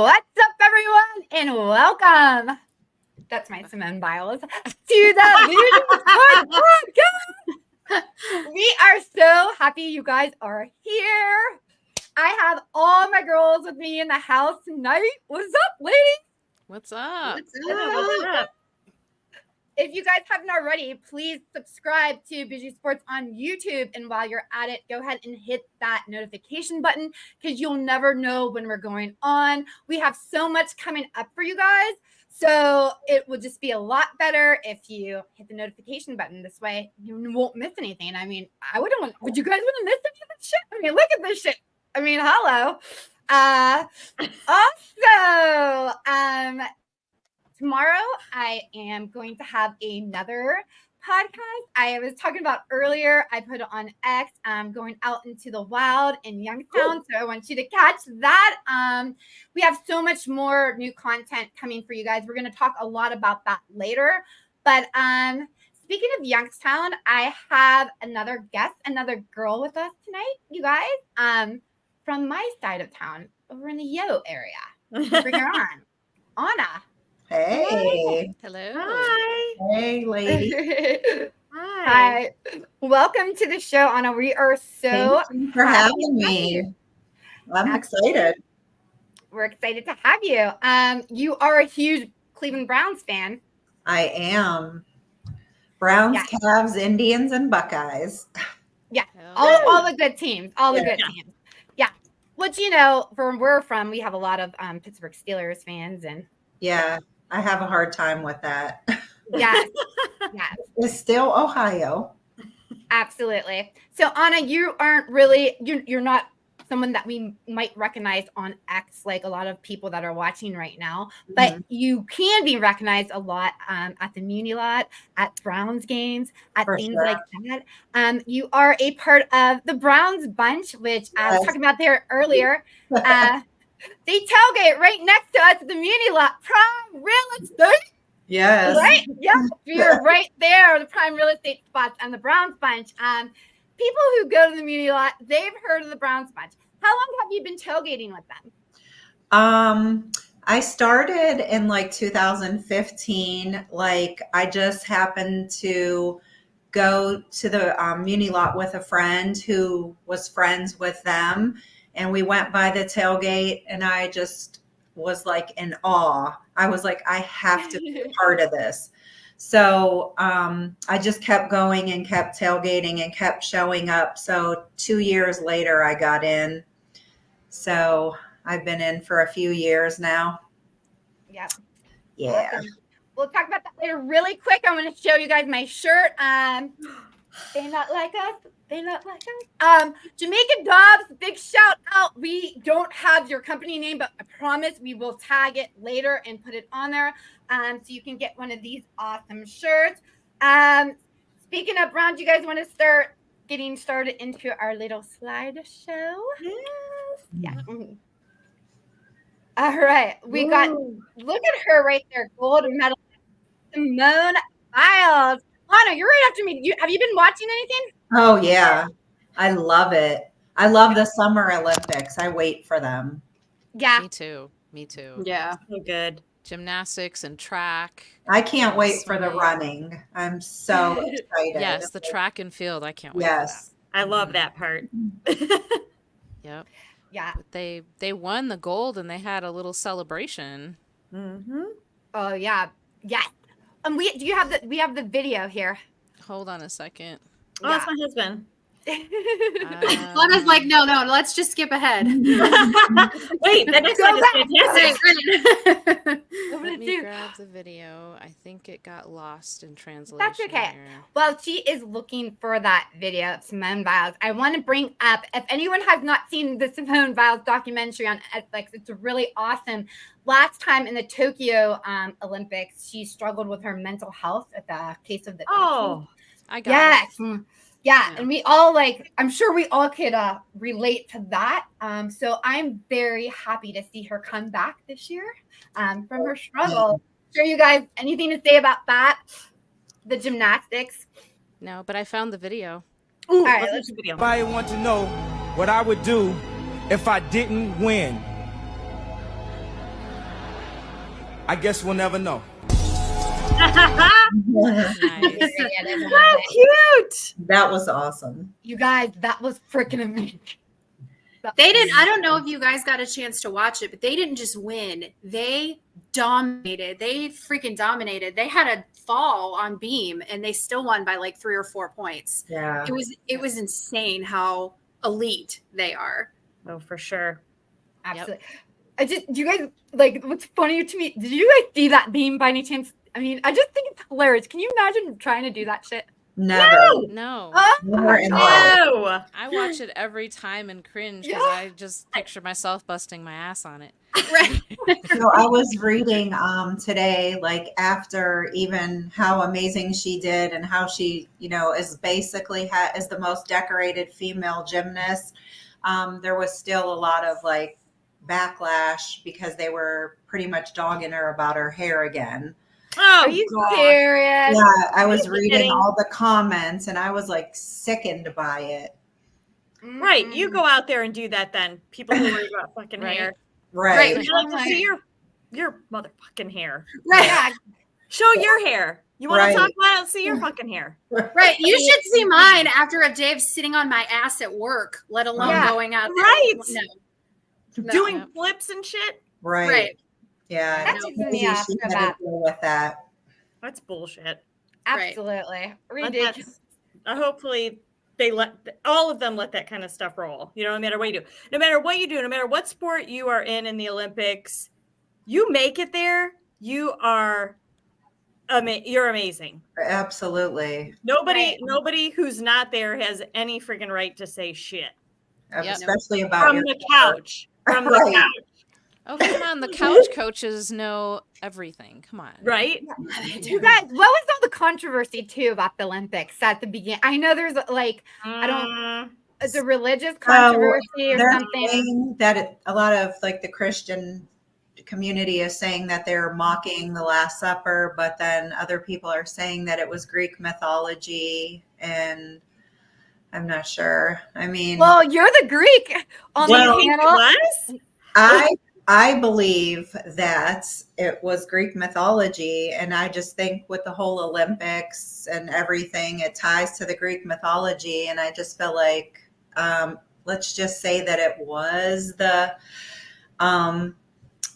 What's up, everyone, and welcome. That's my Simone Biles to the Bougie Sports podcast. We are so happy you guys are here. I have all my girls with me in the house tonight. What's up, ladies? What's up? What's up? If you guys haven't already, please subscribe to Bougie Sports on YouTube. And while you're at it, go ahead and hit that notification button because you'll never know when we're going on. We have so much coming up for you guys. So it will just be a lot better if you hit the notification button. This way you won't miss anything. I mean, would you guys want to miss any of this shit? I mean, look at this shit. I mean, hello. Also, tomorrow, I am going to have another podcast. I was talking about earlier. I put it on X. Going out into the wild in Youngstown. So I want you to catch that. We have so much more new content coming for you guys. We're going to talk a lot about that later. But speaking of Youngstown, I have another guest, another girl with us tonight, you guys, from my side of town over in the Yo area. Bring her on. Anna. Hey. Hello. Hi. Hey, lady. Hi. Welcome to the show, Anna. We are so Thank you for having me. I'm excited. We're excited to have you. You are a huge Cleveland Browns fan. I am. Browns, Cavs, Indians, and Buckeyes. Yeah. All the good teams. All the good teams. Yeah. Which, you know, from where we're from, we have a lot of Pittsburgh Steelers fans and Yeah, I have a hard time with that. yes. Yes. It's still Ohio. Absolutely. So Anna, you aren't really you're not someone that we might recognize on X like a lot of people that are watching right now, but you can be recognized a lot at the Muni Lot, at Browns games, at For things sure. like that. You are a part of the Browns bunch, which I was talking about there earlier. They tailgate right next to us at the Muni Lot, Prime Real Estate. Yes. Right? Yeah. You're right there, the prime real estate spots and the Browns bunch. People who go to the Muni Lot, they've heard of the Browns bunch. How long have you been tailgating with them? I started in like 2015. Like I just happened to go to the Muni Lot with a friend who was friends with them. And we went by the tailgate and I just was like in awe. I was like, I have to be a part of this. So I just kept going and kept tailgating and kept showing up. So 2 years later, I got in. So I've been in for a few years now. Yep. Yeah. Awesome. We'll talk about that later really quick. I'm going to show you guys my shirt. They not like us. They not like us. Jamaican Dobbs, big shout out. We don't have your company name, but I promise we will tag it later and put it on there. So you can get one of these awesome shirts. Speaking of Brown, do you guys want to start getting started into our little slideshow? Yes. Yeah. All right. We got, look at her right there. Gold medal. Simone Biles. Anna, you're right after me. Have you been watching anything? Oh, yeah. I love it. I love the Summer Olympics. I wait for them. Yeah. Me too. Me too. Yeah. So good. Gymnastics and track. I can't wait for the running. I'm so excited. Yes, the track and field. I can't wait Yes. I love that part. for that. Yep. Yeah. But they won the gold and they had a little celebration. Mm-hmm. Oh yeah. Yes. We have the video here. Hold on a second. Oh, that's my husband. Anna's like, no, let's just skip ahead. Wait, that next one is fantastic. Let me grab the video. I think it got lost in translation. That's okay. Here. Well, she is looking for that video of Simone Biles. I want to bring up, if anyone has not seen the Simone Biles documentary on Netflix, it's really awesome. Last time in the Tokyo Olympics, she struggled with her mental health at the case of the I got it. Yeah, and we all I'm sure we all could relate to that. So I'm very happy to see her come back this year from her struggle. Sure, you guys, anything to say about that? The gymnastics? No, but I found the video. Ooh, all right, let's watch the video. Everybody want to know what I would do if I didn't win. I guess we'll never know. Nice. So cute. That was awesome. You guys, that was freaking amazing. They didn't. I don't know if you guys got a chance to watch it, but they didn't just win. They dominated. They freaking dominated. They had a fall on beam, and they still won by like 3 or 4 points. Yeah. It was insane how elite they are. Oh, for sure. Absolutely. Do you guys like what's funny to me? Did you guys see that beam by any chance? I mean, I just think it's hilarious. Can you imagine trying to do that shit? Never. No. Never in life. No. I watch it every time and cringe because I just picture myself busting my ass on it. Right. So I was reading today, like after even how amazing she did and how she, is basically is the most decorated female gymnast. There was still a lot of like backlash because they were pretty much dogging her about her hair again. Oh, Are you God. serious? Yeah, I was you reading kidding? all the comments and I was like sickened by it. Right. You go out there and do that then. People who worry about fucking Right. hair. Right. You like to see your motherfucking hair. Right. Yeah. Show your hair. You want Right. to talk about it? See your fucking hair. Right. You should see mine after a day of sitting on my ass at work, let alone Yeah. going out there. Right. No. Doing Yeah. flips and shit. Right. Right. Yeah. That it's took me crazy off she the had to bat. deal with that. That's bullshit. Absolutely. But Ridiculous. hopefully they all of them let that kind of stuff roll. No matter what you do, no matter what you do, no matter what sport you are in the Olympics, you make it there. You are, you're amazing. Absolutely. Nobody who's not there has any freaking right to say shit Yep. Especially about from your the couch. From the Right. couch, Oh, come on. The couch coaches know everything. Come on. right? You guys, what was all the controversy too about the Olympics at the beginning? I know there's like it's a religious controversy or They're something. saying that a lot of like the Christian community is saying that they're mocking the Last Supper, but then other people are saying that it was Greek mythology, and I'm not sure. I mean, Well, you're the Greek on Well, the Think it panel. was? I believe that it was Greek mythology, and I just think with the whole Olympics and everything, it ties to the Greek mythology, and I just feel like let's just say that it was the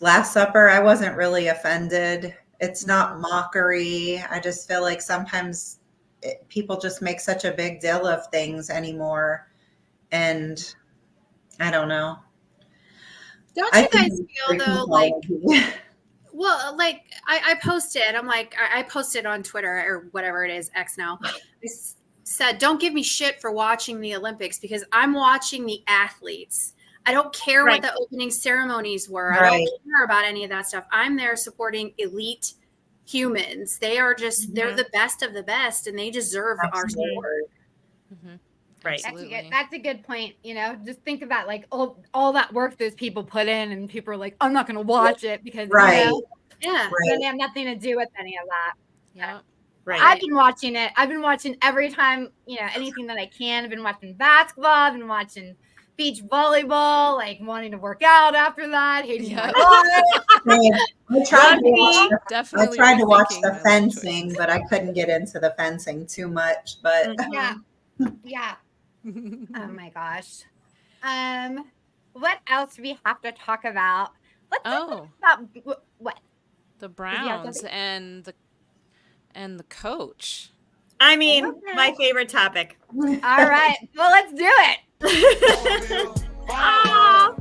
Last Supper. I wasn't really offended. It's not mockery. I just feel like sometimes people just make such a big deal of things anymore, and I don't know. Don't I you guys think feel Greek though like mythology. well, like I posted, I posted on Twitter or whatever it is, X now. I said, don't give me shit for watching the Olympics because I'm watching the athletes. I don't care Right. what the opening ceremonies were. I Right. don't care about any of that stuff. I'm there supporting elite humans. They are just, they're the best of the best and they deserve our Absolutely. support. Mhm. Right. Absolutely. That's a good point. Just think about like all that work those people put in, and people are like, I'm not going to watch it because Right. Yeah. then they have nothing to do with any of that. Yeah. Right. I've been watching it. I've been watching every time, anything that I can. I've been watching basketball. I've been watching beach volleyball, like wanting to work out after that. Hating my Yeah. life. I tried to watch Definitely. the rethinking my life fencing, choices. but I couldn't get into the fencing too much. But Yeah. Yeah. Oh my gosh. What else do we have to talk about? Let's talk about what? The you have Browns something? and the coach. I mean, Okay. my favorite topic. All right. Well, let's do it. Aw.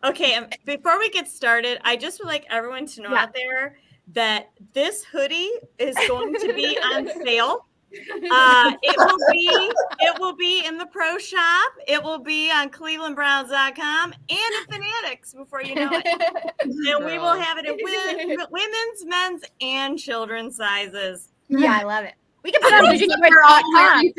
Okay, before we get started, I just would like everyone to know out there that this hoodie is going to be on sale. It will be in the pro shop. It will be on clevelandbrowns.com and at Fanatics before you know it. And we will have it in women's, men's, and children's sizes. Yeah, I love it. We can put on We're for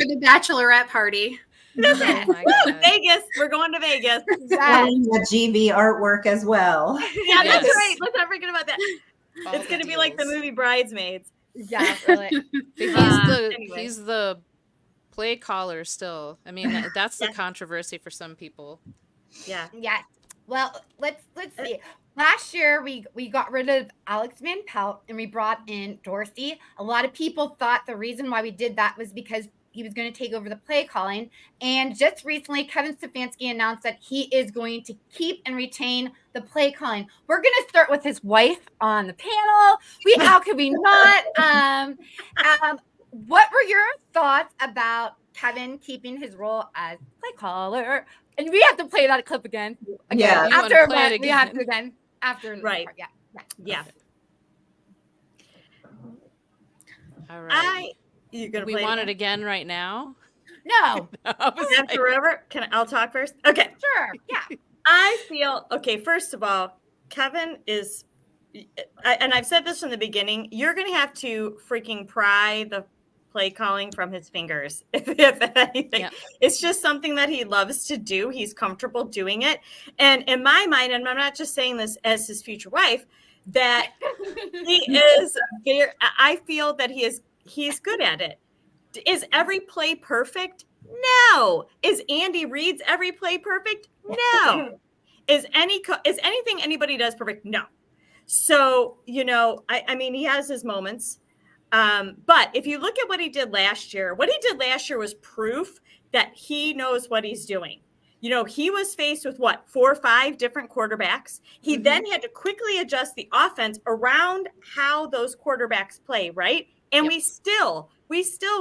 the bachelorette party. Oh my God. Vegas. We're going to Vegas. selling the GB artwork as well. Yeah, that's Yes. right. Let's not forget about that. All It's the going to be like the deals. movie Bridesmaids. Yeah, really. Anyway. He's the play caller still. I mean, that's the controversy for some people. Yeah. Yes. Well, let's see. Last year we got rid of Alex Van Pelt and we brought in Dorsey. A lot of people thought the reason why we did that was because he was going to take over the play calling. And just recently, Kevin Stefanski announced that he is going to keep and retain the play calling. We're going to start with his wife on the panel. How could we not? What were your thoughts about Kevin keeping his role as play caller? And we have to play that clip again. Yeah. You wanna After play it we have again? to again. After Right. Yeah. Yeah. All right. You gonna We play want it again right now. No. I was like, after Robert? I'll talk first? Okay. Sure. Yeah. I feel, okay, first of all, Kevin is, and I've said this from the beginning, you're going to have to freaking pry the play calling from his fingers, if anything. Yep. It's just something that he loves to do. He's comfortable doing it. And in my mind, and I'm not just saying this as his future wife, that he is very, I feel that he's good at it. Is every play perfect? No. Is Andy Reid's every play perfect? No. Is anything anybody does perfect? No. So, I mean, he has his moments. But if you look at what he did last year was proof that he knows what he's doing. He was faced with 4 or 5 different quarterbacks. He then had to quickly adjust the offense around how those quarterbacks play, right? And we still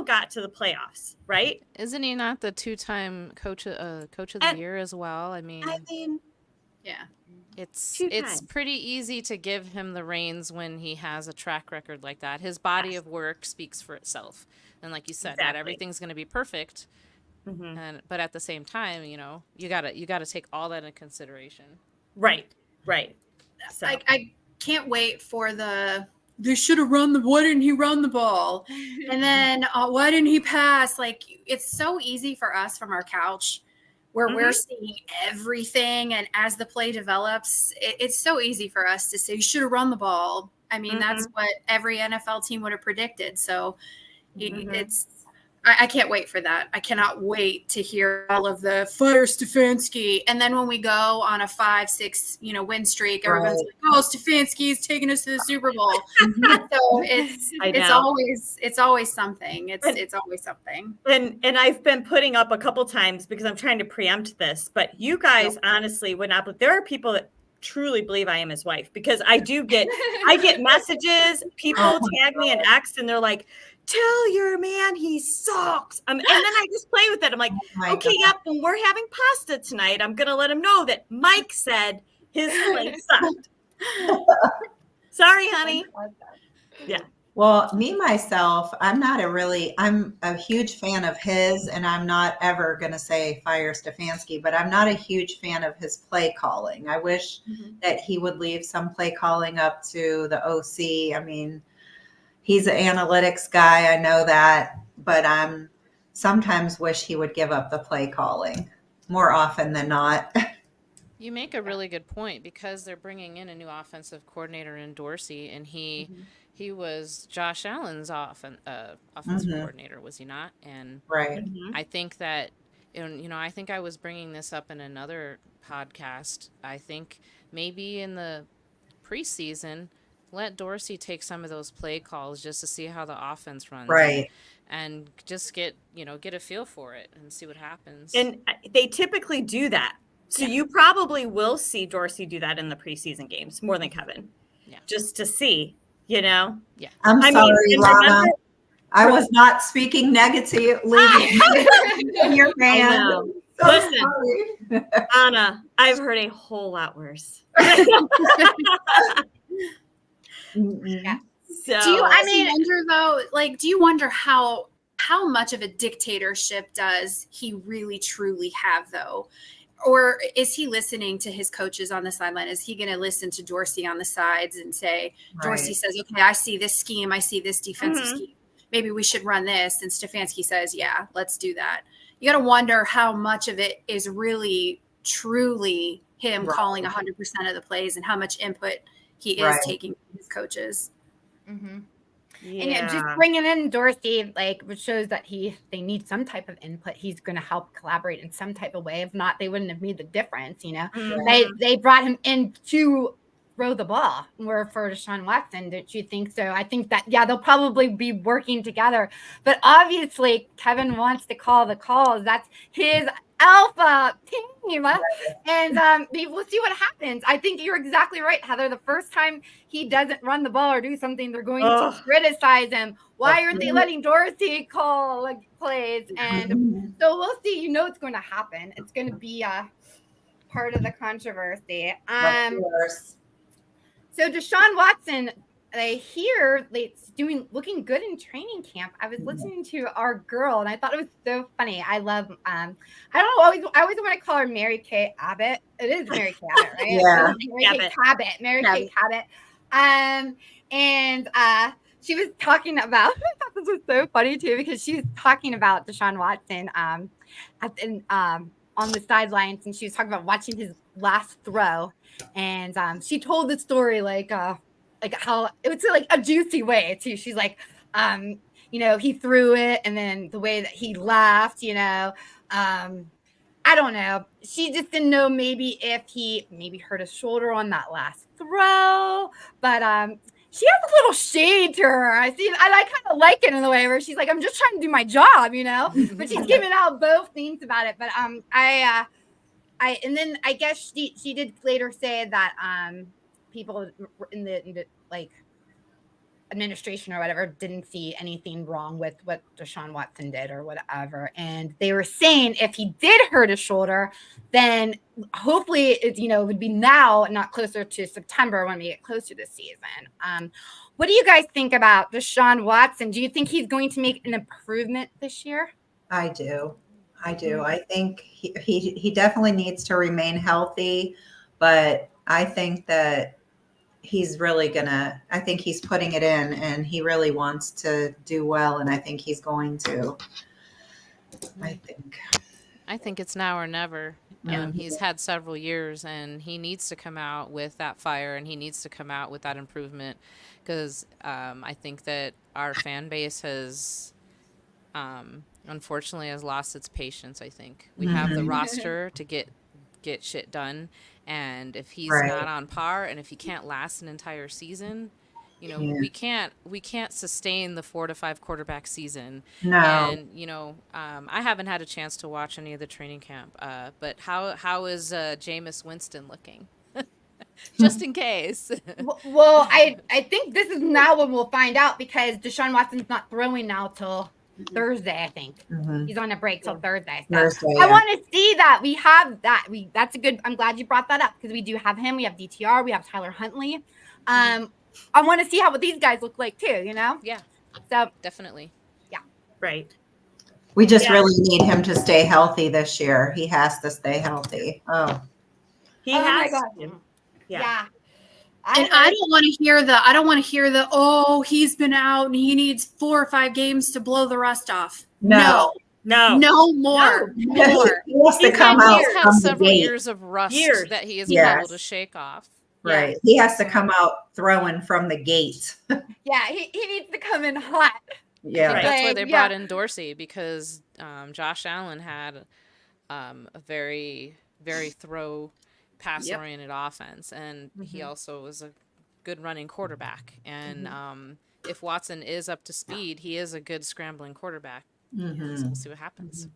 got to the playoffs, right? Isn't he not the 2-time coach of the year as well? I mean, Yeah. it's 2 it's times. pretty easy to give him the reins when he has a track record like that. His body of work speaks for itself. And like you said, not Exactly. everything's going to be perfect. Mhm. But at the same time, you got to take all that into consideration. Right. So. I can't wait for they should have why didn't he run the ball? And then why didn't he pass? Like, it's so easy for us from our couch where we're seeing everything. And as the play develops, it's so easy for us to say, you should have run the ball. I mean, that's what every NFL team would have predicted. So I can't wait for that. I cannot wait to hear all of the fire Stefanski. And then when we go on a 5-6, win streak, everyone's like, "Oh, Stefanski's taking us to the Super Bowl." So it's always something. It's always something. And I've been putting up a couple times because I'm trying to preempt this, but you guys honestly would not. But there are people that truly believe I am his wife, because I get messages, people tag me in X, and they're like, "Tell your man he sucks." And then I just play with it. I'm like, okay, yep, when we're having pasta tonight, I'm going to let him know that Mike said his play sucked. Sorry, honey. Yeah. Well, myself, I'm a huge fan of his, and I'm not ever going to say fire Stefanski, but I'm not a huge fan of his play calling. I wish that he would leave some play calling up to the OC. I mean, he's an analytics guy, I know that, but I'm sometimes wish he would give up the play calling more often than not. You make a really good point, because they're bringing in a new offensive coordinator in Dorsey, and he was Josh Allen's offensive coordinator, was he not? And Right. I think that, I think I was bringing this up in another podcast. I think maybe in the preseason, let Dorsey take some of those play calls just to see how the offense runs. Right. And just get a feel for it and see what happens. And they typically do that. So you probably will see Dorsey do that in the preseason games more than Kevin. Yeah. Just to see, Yeah. I'm sorry, Lana. I was not speaking negatively in your man. So listen, Anna, I've heard a whole lot worse. Yeah. So, do you wonder how much of a dictatorship does he really truly have, though? Or is he listening to his coaches on the sideline? Is he going to listen to Dorsey on the sides and say, Dorsey says, okay, I see this scheme. I see this defensive scheme. Maybe we should run this. And Stefanski says, yeah, let's do that. You got to wonder how much of it is really, truly him calling 100% of the plays, and how much input he is taking from his coaches. And just bringing in Dorsey, like, which shows that they need some type of input. He's going to help collaborate in some type of way. If not, they wouldn't have made the difference. You know, they brought him in to throw the ball. Where for Deshaun Watson, don't you think so? I think that they'll probably be working together. But obviously, Kevin wants to call the calls. That's his alpha team, and we'll see what happens. I think you're exactly right, Heather. The first time he doesn't run the ball or do something, they're going to criticize him. Why aren't they letting Dorsey call plays? And so we'll see. You know, it's going to happen. It's going to be part of the controversy. So Deshaun Watson, I hear it's looking good in training camp. I was listening to our girl, and I thought it was so funny. I love I don't know, I always want to call her Mary Kay Abbott. It is Mary Kay Abbott, right? Mary Kay Abbott. And she was talking about. I thought this was so funny too, because she was talking about Deshaun Watson on the sidelines, and she was talking about watching his last throw, and she told the story like how it was like a juicy way too. She's like, you know, he threw it, and then the way that he laughed, you know, I don't know. She just didn't know maybe if he hurt his shoulder on that last throw, but she has a little shade to her. I kind of like it in the way where she's like, I'm just trying to do my job, you know, but she's giving out both things about it. But and then I guess she did later say that people in the like administration or whatever didn't see anything wrong with what Deshaun Watson did or whatever, and they were saying if he did hurt his shoulder, then hopefully it would be now, not closer to September when we get closer to season. What do you guys think about Deshaun Watson? Do you think he's going to make an improvement this year? I do. I think he definitely needs to remain healthy, but I think that he's really I think he's putting it in, and he really wants to do well, and I think he's going to. I think it's now or never. He's had several years, and he needs to come out with that fire, and he needs to come out with that improvement, because I think that our fan base has unfortunately has lost its patience. I think we have the roster to get shit done, and if he's not on par, and if he can't last an entire season, we can't sustain the 4 to 5 quarterback season. No. And I haven't had a chance to watch any of the training camp, but how is Jameis Winston looking? Just in case. Well, I think this is now when we'll find out, because Deshaun Watson's not throwing now till Thursday, I think. He's on a break till Thursday. So I want to see that. We have that. That's a good. I'm glad you brought that up, because we do have him. We have DTR. We have Tyler Huntley. I want to see what these guys look like too. Yeah. So definitely. Yeah. Right. We just really need him to stay healthy this year. He has to stay healthy. He has. My God. Yeah. And I don't want to hear the he's been out and he needs 4 or 5 games to blow the rust off. No more. He has to come out. He's had several years of rust that he has been able to shake off. Right. He has to come out throwing from the gate. Yeah, he needs to come in hot. Yeah. That's why they brought in Dorsey, because Josh Allen had a very, very pass-oriented offense, and he also was a good running quarterback. And if Watson is up to speed, he is a good scrambling quarterback. So we'll see what happens.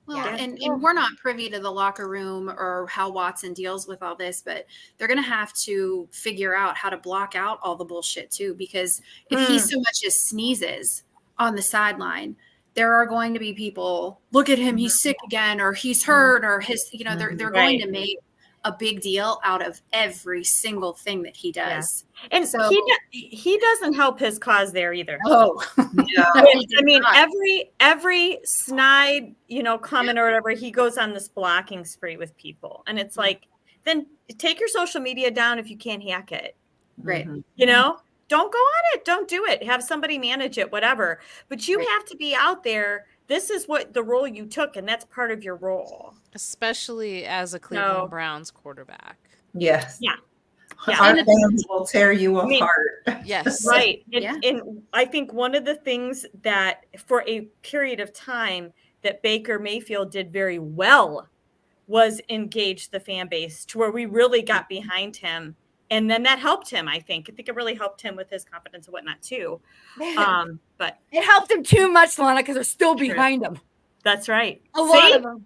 Well, and we're not privy to the locker room or how Watson deals with all this, but they're going to have to figure out how to block out all the bullshit too, because if he so much as sneezes on the sideline, there are going to be people, look at him, he's sick again, or he's hurt, or his, they're going to make a big deal out of every single thing that he does. Yeah. And so he doesn't help his cause there either. Oh, no. I mean, every snide, comment or whatever, he goes on this blocking spree with people. And it's like, then take your social media down if you can't hack it. Right. Don't go on it. Don't do it. Have somebody manage it, whatever. But you have to be out there. This is what the role you took, and that's part of your role. Especially as a Cleveland Browns quarterback. Yes. Yeah. Yeah. Our And fans will tear you I mean, apart. Yes. Right. Yeah. And I think one of the things that for a period of time that Baker Mayfield did very well was engage the fan base to where we really got behind him. And then that helped him, I think. I think it really helped him with his confidence and whatnot too. But It helped him too much, Lana, because they're still True. behind him. that's right. A lot of them.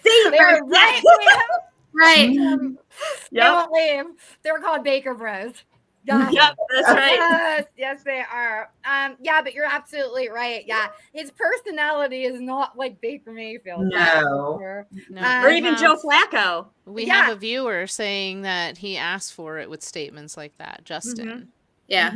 See, They're right with him. Right. They won't leave. They're called Baker Bros. Yeah. Yep, that's right. Yes, they are. Yeah, but you're absolutely right. Yeah, his personality is not like Baker Mayfield. No. No, Or even Joe Flacco. We Yeah. have a viewer saying that he asked for it with statements like that. Justin. Yeah.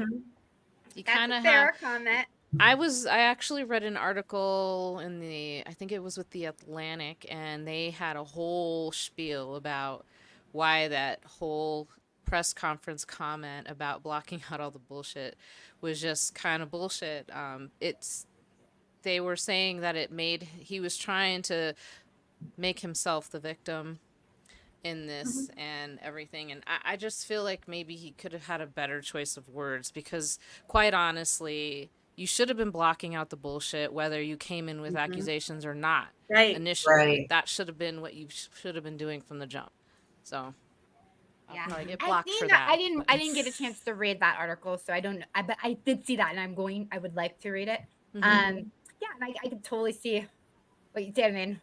You That's kind a of fair have. comment. I actually read an article I think it was with the Atlantic, and they had a whole spiel about why that whole press conference comment about blocking out all the bullshit was just kind of bullshit. They were saying that he was trying to make himself the victim in this and everything, and I just feel like maybe he could have had a better choice of words, because quite honestly, you should have been blocking out the bullshit whether you came in with accusations or not. Right. Initially, Right. that should have been what you should have been doing from the jump. So I'll Yeah. probably get I blocked think for that that. I didn't get a chance to read that article, so I don't know. But I did see that, and I would like to read it. Mhm. Yeah, and I could totally see what you said. I mean,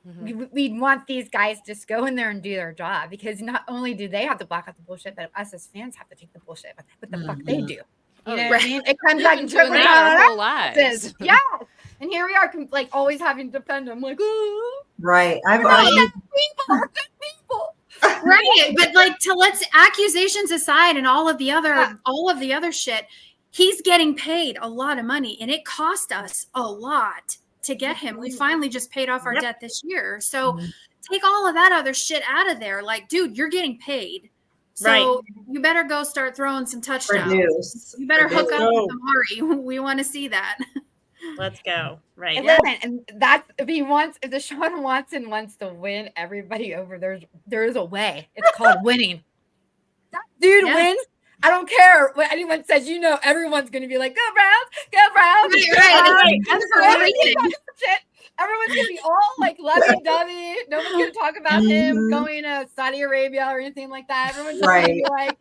Mhm. we'd want these guys to just go in there and do their job, because not only do they have to block out the bullshit, but us as fans have to take the bullshit. What the fuck they do? You know what I mean? It comes We've back been and doing trickles that our down whole on us. lives. Yes, and here we are, like always having to defend them. Like, oh, Right. I've we're not argued. good people. We're good people. Right. But like, to let's accusations aside and all of the other shit, he's getting paid a lot of money, and it cost us a lot to get him. We finally just paid off our debt this year. So take all of that other shit out of there. Like, dude, you're getting paid. So you better go start throwing some touchdowns. Produce. You better hook up Produce. with Amari. We want to see that. Let's go. Right. And listen, and that's if Deshaun Watson wants to win everybody over, there's a way. It's called winning. That dude wins. I don't care what anyone says. You know, everyone's going to be like, "Go Browns, go Browns!" Right. Everyone's going to be all like lovey-dovey. No one's going to talk about him going to Saudi Arabia or anything like that. Everyone's just going to be like,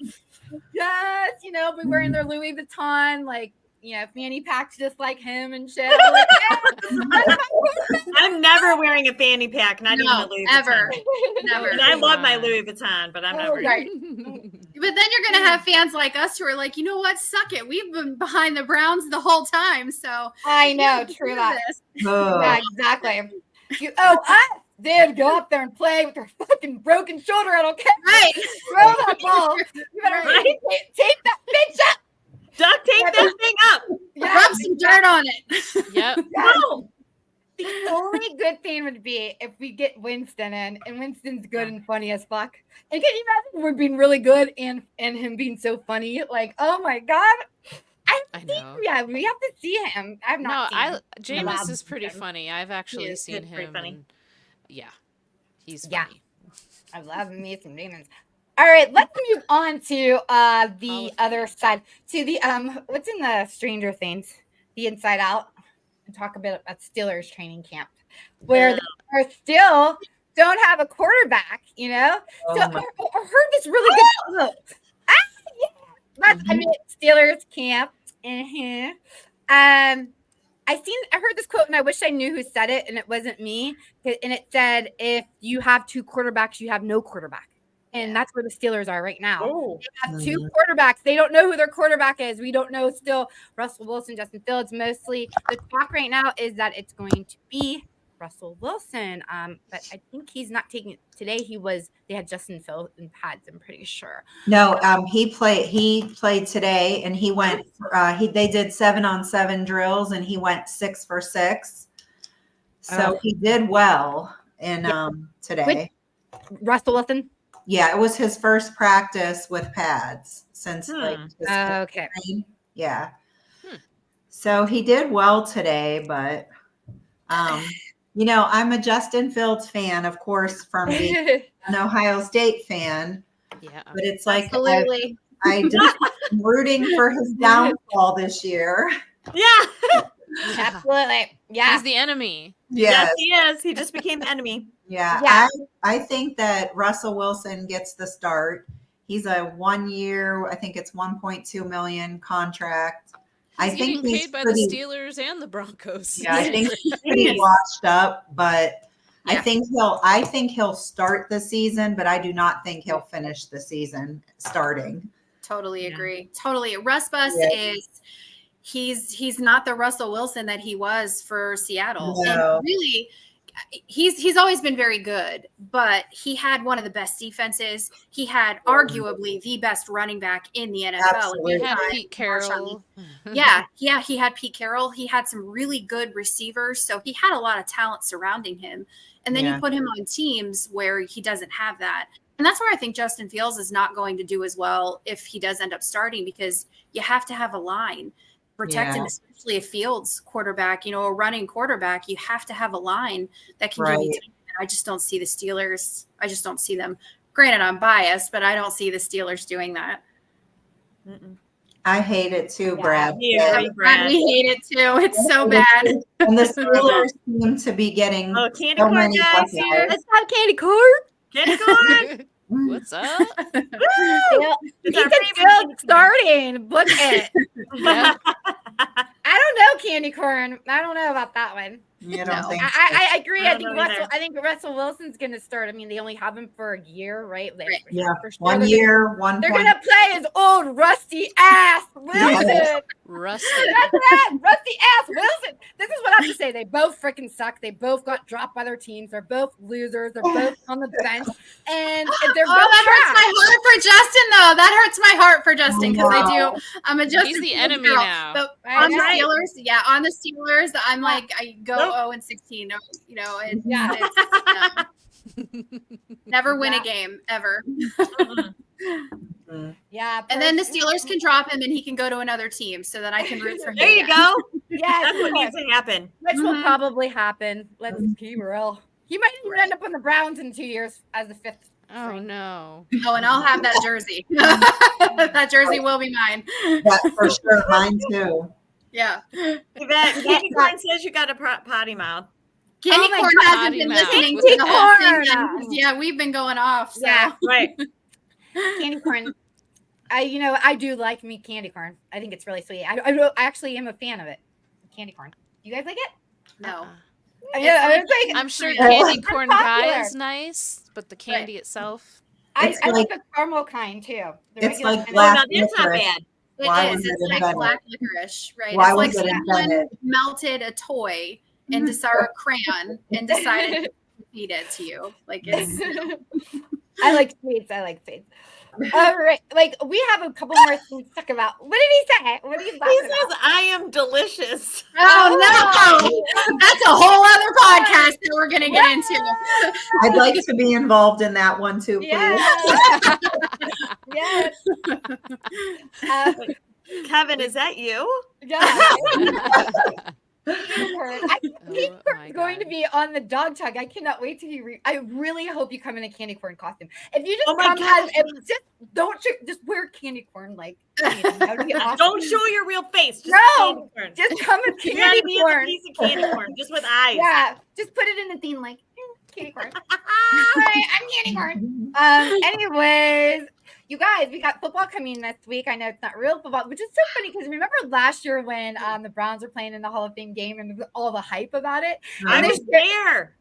"Yes, be wearing their Louis Vuitton, like." Fanny packs just like him and shit. I'm like, yeah. I'm never wearing a fanny pack, not even a Louis ever. Vuitton. Never. And I love my Louis Vuitton, but I'm never. Right. But then you're going to have fans like us who are like, you know what? Suck it. We've been behind the Browns the whole time. So I know, true that. Oh. Yeah, exactly. They'd go up there and play with their fucking broken shoulder. I don't care. Right. Throw that ball. You better tape that bitch up. Duct tape that thing up. Yeah. Rub some dirt on it. Yep. No. The only good thing would be if we get Winston in, and Winston's good and funny as fuck. And can you imagine we're being really good and him being so funny? Like, oh my god. I know. Yeah, we have to see him. I've not seen him. Jameis is pretty funny. I've actually seen him. Funny. Yeah. He's funny. I love me some demons. All right, let's move on to the other side, to the what's in the Stranger Things, the Inside Out, and talk a bit about Steelers training camp, where they are still don't have a quarterback. So I heard this really good quote. I mean, Steelers camp. I heard this quote, and I wish I knew who said it, and it wasn't me. And it said, "If you have two quarterbacks, you have no quarterback." And that's where the Steelers are right now. Oh. They have two quarterbacks. They don't know who their quarterback is. We don't know still. Russell Wilson, Justin Fields. Mostly the talk right now is that it's going to be Russell Wilson. But I think he's not taking it today. They had Justin Fields in pads, I'm pretty sure. No, he played today, and he went. They did 7-on-7 drills, and he went 6 for 6. So he did well in today. Russell Wilson. Yeah, it was his first practice with pads since okay. Yeah. So he did well today, but I'm a Justin Fields fan, of course, from being an Ohio State fan. Yeah. But it's like Absolutely. I just am rooting for his downfall this year. Yeah. Absolutely. Yeah. He's the enemy. Yes, Yes. he is. He just became the enemy. Yeah. Yeah. I think that Russell Wilson gets the start. He's a 1 year, I think it's 1.2 million contract. I He's think getting he's paid by pretty, the Steelers and the Broncos. yeah, I think he's Jeez. pretty washed up, but I Yeah. think he'll start the season, but I do not think he'll finish the season starting. Totally Yeah. agree. Totally. Russ Bus Yeah. is he's not the Russell Wilson that he was for Seattle. No. And really he's always been very good, but he had one of the best defenses. He had arguably the best running back in the NFL. Absolutely. He had Got Pete Marshawn. Carroll. Yeah, he had Pete Carroll. He had some really good receivers, so he had a lot of talent surrounding him. And then Yeah. you put him on teams where he doesn't have that. And that's where I think Justin Fields is not going to do as well if he does end up starting, because you have to have a line. Protect him, Yeah. especially a Fields quarterback, a running quarterback. You have to have a line that can give you Right. time. I just don't see the Steelers. I just don't see them. Granted, I'm biased, but I don't see the Steelers doing that. Mm-mm. I hate it too, Yeah. Brad. Me but- agree, Brad. We hate it too. It's so bad. And the Steelers seem to be getting Oh, candy so corn many guys here. Let's have candy corn. Candy corn. What's up? Phil, It's he our said favorite Phil candy corn. starting. Book it. Yeah. I don't know candy corn. I don't know about that one. You don't No. think so? I agree. I I don't think know either. Russell Wilson's going to start. I mean, they only have him for a year, right? Like, Right. Yeah. for sure 1 they're year, Gonna, 1 they're point. going to play his old rusty ass Wilson. Yes. Rusty. That's right, rusty ass Wilson. This is what I have to say. They both freaking suck. They both got dropped by their teams. They're both losers. They're both on the bench, and they're Oh, both that hurts trash. my heart for Justin, though. That hurts my heart for Justin because I Wow. do. I'm a Justin. He's the Fields enemy girl. now. But Right, on the right. Steelers, on the Steelers, I'm like I go Nope. 0-16. It's, Yeah. never win Yeah. a game ever. Mm-mm. Yeah, And then the Steelers can drop him and he can go to another team so that I can root for him. There you again. go. Yeah, That's what needs to happen. which will Mhm. probably happen. Let's be real. He might even end up on the Browns in 2 years as the fifth. Oh no. Oh, and I'll have that jersey. That jersey will be mine. That for sure. Mine too. Yeah. That candy corn says you got a potty mouth. Candy Oh my corn God. hasn't Potty been mouth. listening Candy to the whole thing. corn. then. Yeah, we've been going off. So. Yeah. Right. Candy corn. I do like me candy corn. I think it's really sweet. I actually am a fan of it. Candy corn. Do you guys like it? No. Yeah, I was like, I'm sure Yeah. candy corn guy popular. is nice, but the candy itself. It's I like like- the caramel kind too. The It's regular like kind. Oh, black no, that's not licorice. bad. It Why is. was It's it like invented? black licorice, right? Why it's was like it someone invented? melted a toy and decided a crayon and decided to feed it to you. Like it's I like sweets. All right, like we have a couple more things to talk about. What did he say? What are you He laughing says, about? I am delicious. oh no, that's a whole other podcast that we're gonna get into. I'd like to be involved in that one too, please. Yes. yes. Kevin, is that you? Yeah. I think Oh Candy my Corn's going to God. be on the dog tag. I cannot wait till you. I really hope you come in a candy corn costume. If you just Oh my come God. as, just wear candy corn like. That would be awesome. Don't show your real face. Just No. candy corn. Just come with You gotta candy be as a corn. piece of candy corn, just with eyes. Yeah, just put it in a theme like candy corn. Hi, I'm candy corn. Anyways, you guys, we got football coming next week. I know it's not real football, which is so funny because remember last year when the Browns were playing in the Hall of Fame game and all the hype about it. I And was this there.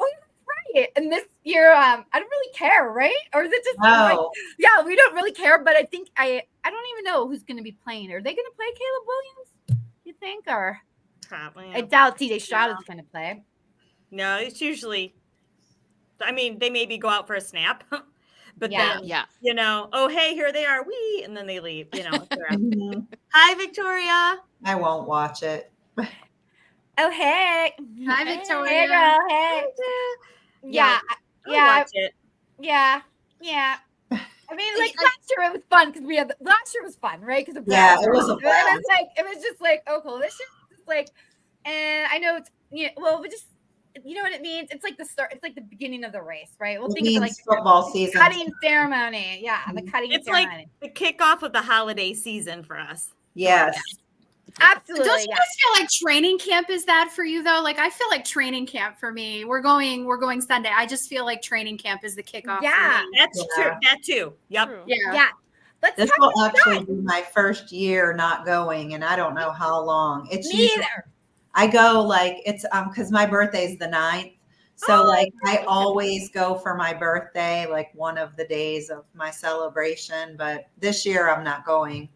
Oh, that's right. And this year, I don't really care, right? Or is it just like, No. yeah, we don't really care. But I think I don't even know who's going to be playing. Are they going to play Caleb Williams? You think, or Probably. I doubt TJ Stroud is going to play. No, it's usually, I mean, they maybe go out for a snap, but Yeah. then, Yeah. you know, oh, hey, here they are. Wee. And then they leave, you know. They're out. Mhm. Hi, Victoria. I won't watch it. Oh, hey. Hi, Hey, Victoria. girl, hey. Yeah. I'll Yeah. watch it. Yeah. Yeah. I mean, like last year it was fun because we had last year was fun, right? Because Yeah, it was a It blast. was like it was just like, oh cool. This year was just like, and I know it's well, we just you know what it means? It's like the start. It's like the beginning of the race, right? We'll It think of it like means football season. cutting ceremony. Yeah, the cutting It's ceremony. like the kickoff of the holiday season for us. Yes. Absolutely. Don't you guys feel like training camp is that for you though? Like I feel like training camp for me. We're going Sunday. I just feel like training camp is the kickoff. Yeah. For me. That's true. That too. Yep. True. Yeah. Let's This talk will about actually be my first year not going, and I don't know how long. It's Me usually either. I go like it's because my birthday's the 9th. So like I always go for my birthday, like one of the days of my celebration. But this year I'm not going.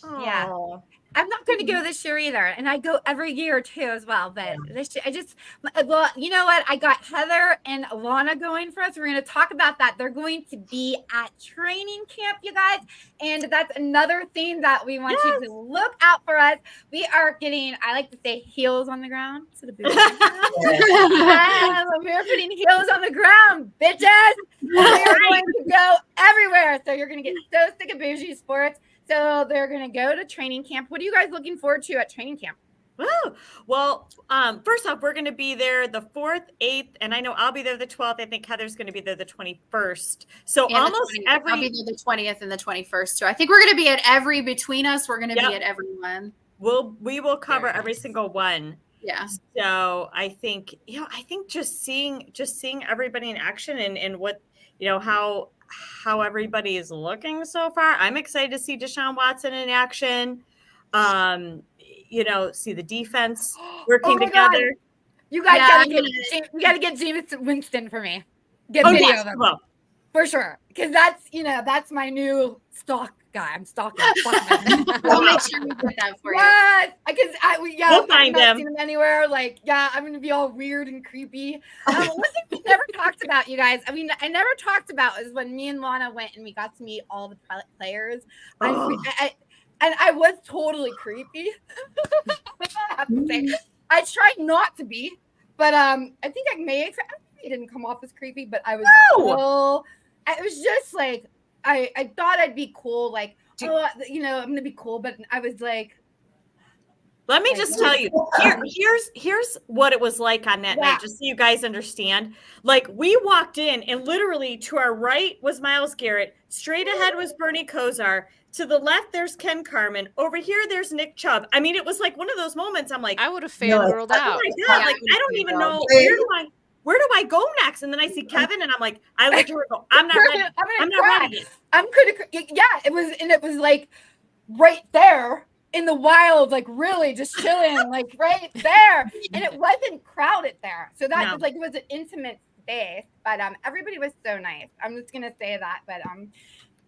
Yeah. I'm not going to go this year either, and I go every year too as well. But this year, well, you know what? I got Heather and Alana going for us. We're going to talk about that. They're going to be at training camp, you guys, and that's another thing that we want you to look out for us. We are getting, I like to say, heels on the ground. So the boots we're putting heels on the ground, bitches. We're going to go everywhere. So you're going to get so sick of Bougie Sports. So they're going to go to training camp. What are you guys looking forward to at training camp? Woo. Well, first off, we're going to be there the 4th, 8th, and I know I'll be there the 12th. I think Heather's going to be there the 21st. So And almost every. I'll be there the 20th and the 21st too. I think we're going to be at every between us. We're going to be at every one. We will cover every single one. Yeah. So I think just seeing everybody in action and what how everybody is looking so far. I'm excited to see Deshaun Watson in action. See the defense working together. God. You guys gotta get Jameis Winston for me. Get video of him. Well, for sure. Because that's my new stock guy. I'm stalking. We'll make sure we get that for you. Yes, because we'll find him. Seen him anywhere. Like, I'm gonna be all weird and creepy. One thing we never talked about, you guys. I mean, I never talked about is when me and Lana went and we got to meet all the players. I was totally creepy. I have to say, I tried not to be, but I think it didn't come off as creepy, but I was. No! It was just like. I thought I'd be cool, like, I'm gonna be cool, but I was like, let me just tell you, here's what it was like on that night, just so you guys understand. Like, we walked in, and literally to our right was Myles Garrett, straight ahead was Bernie Kosar, to the left there's Ken Carmen, over here there's Nick Chubb. I mean, it was like one of those moments. I'm like, I would have fangirled out. Oh my God, like I don't even know where do I go next? And then I see Kevin, and I'm like, I looked at her and go, I'm not ready. I'm not ready. It was like right there in the wild, like really just chilling, like right there. And it wasn't crowded there. So that was like, it was an intimate space, but everybody was so nice. I'm just going to say that, but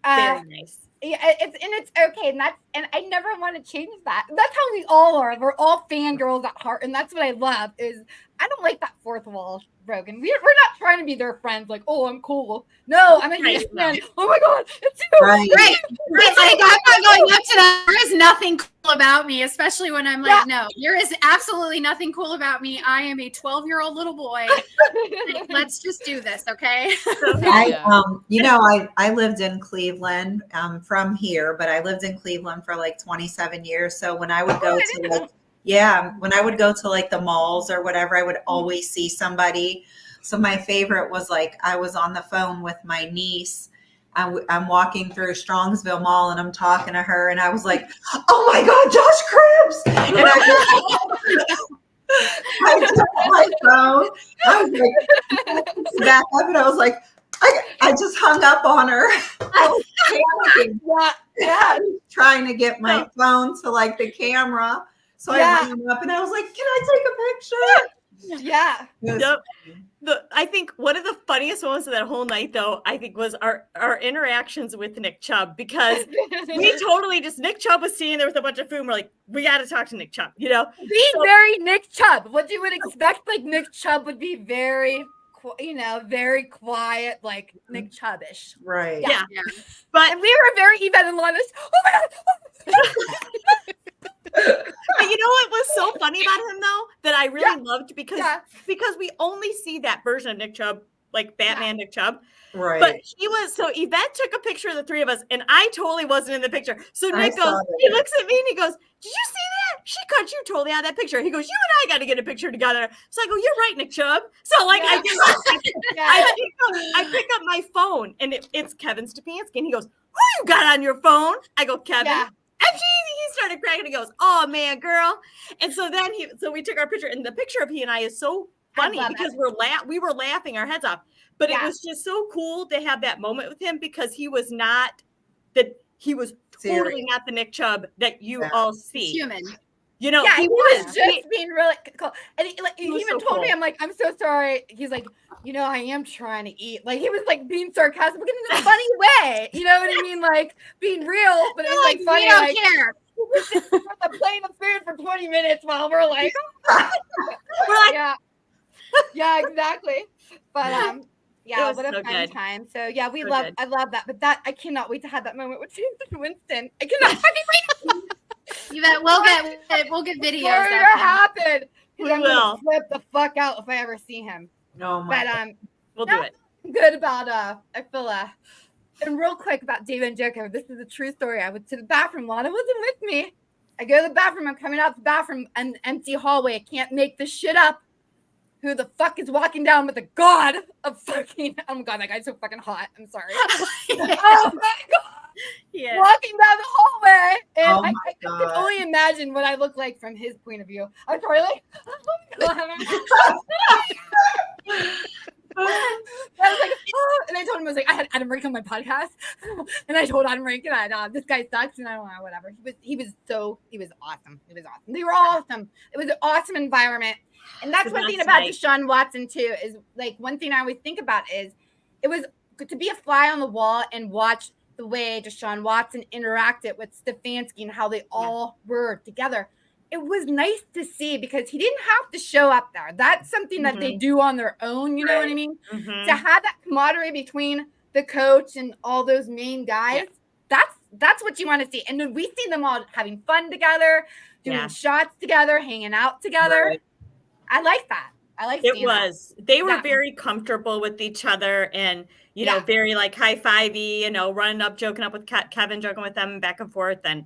very nice. Yeah, it's okay, and I never want to change that. That's how we all are. We're all fangirls at heart, and that's what I love. Is I don't like that fourth wall broken. We're not trying to be their friends. Like, oh, I'm cool. No, I'm a huge fan. Oh my God, it's you. Right. Like I'm not going up to that. There is nothing cool about me, especially when I'm like, no, there is absolutely nothing cool about me. I am a 12-year-old little boy. Let's just do this, okay? I lived in Cleveland. I'm from here, but I lived in Cleveland for like 27 years. So when I would go when I would go to like the malls or whatever, I would always see somebody. So my favorite was like, I was on the phone with my niece. I'm walking through Strongsville Mall and I'm talking to her and I was like, oh my God, Josh Cribbs. And I took my phone. I was like, back up and I was like, I just hung up on her. I was panicking. Trying to get my phone to like the camera. So I rang up and I was like, can I take a picture? Yeah. Yep. I think one of the funniest moments of that whole night, though, I think was our interactions with Nick Chubb, because we totally Nick Chubb was sitting there with a bunch of food. And we're like, we got to talk to Nick Chubb, very Nick Chubb. What you would expect, like Nick Chubb would be very, very quiet, like Nick Chubbish. Right. Yeah. But we were very even and honest. Oh my God. But you know what was so funny about him though that I really loved because we only see that version of Nick Chubb like Batman Nick Chubb. Right. But so Yvette took a picture of the three of us, and I totally wasn't in the picture. So I Nick saw goes, that. he looks at me and he goes, "Did you see that? She cut you totally out of that picture." He goes, "You and I got to get a picture together." So I go, "You're right, Nick Chubb." So like Yeah. I pick up my phone, and it's Kevin Stefanski, and he goes, "Who you got on your phone?" I go, "Kevin." Yeah. And he started cracking. He goes, "Oh man, girl!" And so then we took our picture, and the picture of he and I is so funny because we were laughing our heads off. But it was just so cool to have that moment with him because he was totally not the Nick Chubb that you all see. He's human. You know, he was just being really cool. And he even told me, cool. I'm like, "I'm so sorry." He's like, "I am trying to eat." Like he was like being sarcastic, but in a funny way. You know what I mean? Like being real, but it was like funny. We don't like, care. We're playing the food for 20 minutes while we're like, yeah, exactly. But yeah, what a so fun good. time. So yeah, Good. I love that. But I cannot wait to have that moment with James and Winston. I cannot fucking wait. You bet. We'll get videos. It's going to happen. We I'm will. gonna flip the fuck out if I ever see him. Oh my God. We'll do it. Good about I feel and real quick about David and Joko. This is a true story. I went to the bathroom. Lana wasn't with me. I go to the bathroom. I'm coming out the bathroom, an empty hallway. I can't make this shit up. Who the fuck is walking down with a god of fucking? Oh my god, that guy's so fucking hot. I'm sorry. Oh my god. Yeah. Walking down the hallway, and Oh my I God. can only imagine what I look like from his point of view. I'm probably like, oh my god. I was like, oh, and I told him, I was like, I had Adam Rink on my podcast, and I told Adam Rink that this guy sucks, and I don't know, whatever. He was awesome. It was awesome. They were all awesome. It was an awesome environment, and that's one thing about Deshaun Watson too. Is like one thing I always think about is it was good to be a fly on the wall and watch the way Deshaun Watson interacted with Stefanski and how they all were together. It was nice to see because he didn't have to show up there. That's something that they do on their own. You know what I mean? To have that camaraderie between the coach and all those main guys, that's what you want to see. And then we see them all having fun together, doing shots together, hanging out together. Right. I like that. I like it was. They were very comfortable with each other and, you know, very like high-fivey, you know, running up, joking up with Kevin, joking with them back and forth. And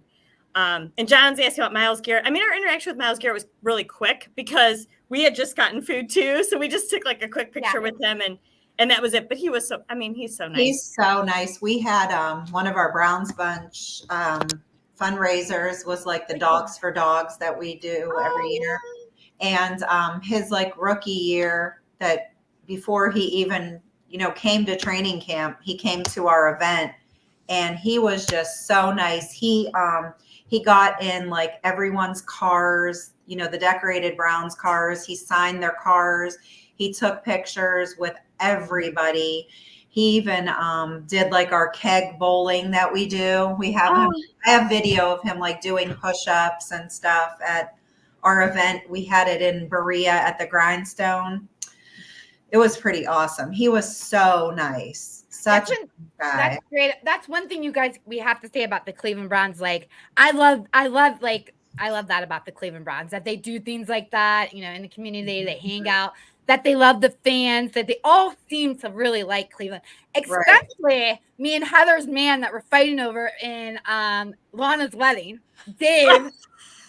John's asking about Myles Garrett. I mean, our interaction with Myles Garrett was really quick because we had just gotten food too. So we just took like a quick picture with him and that was it. But he was he's so nice. He's so nice. We had one of our Browns Bunch fundraisers was like the Dogs for Dogs that we do every year. And his like rookie year that before he even, you know, came to training camp, he came to our event and he was just so nice. He got in like everyone's cars, you know, the decorated Browns cars. He signed their cars. He took pictures with everybody. He even did like our keg bowling that we do. We have I have video of him like doing push-ups and stuff at our event. We had it in Berea at the Grindstone. It was pretty awesome. He was so nice. Such a guy. That's great. That's one thing you guys we have to say about the Cleveland Browns. Like I love that about the Cleveland Browns, that they do things like that, you know, in the community, they hang out, that they love the fans, that they all seem to really like Cleveland. Especially me and Heather's man that we're fighting over in Lana's wedding, Dave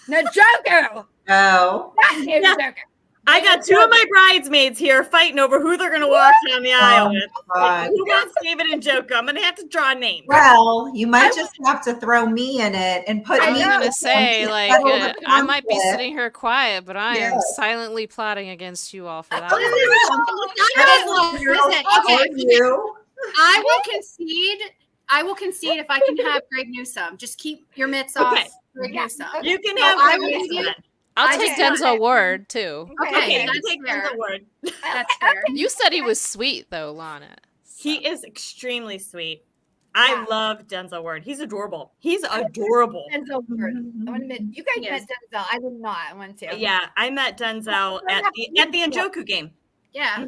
Njoku. Oh. That's Dave Njoku. I got two of my bridesmaids here fighting over who they're going to walk down the aisle with. Who wants David and Joko? I'm going to have to draw names. Well, you might just have to throw me in it and put I me was in going to it say, to like, settle the I might be conflict. sitting here quiet, but I am silently plotting against you all for that. Listen, Or you. I will concede if I can have Greg Newsome. Just keep your mitts off Greg Newsome. You can So have I Greg will Newsome give then. I'll take Denzel Ward, too. Okay, you that's take fair. Denzel Ward. That's fair. You said he was sweet, though, Lana. He is extremely sweet. I love Denzel Ward. He's adorable. He's adorable. Denzel Ward. I want to admit, you guys met Denzel. I did not. I want to. Yeah, I met Denzel at the Njoku game. Yeah.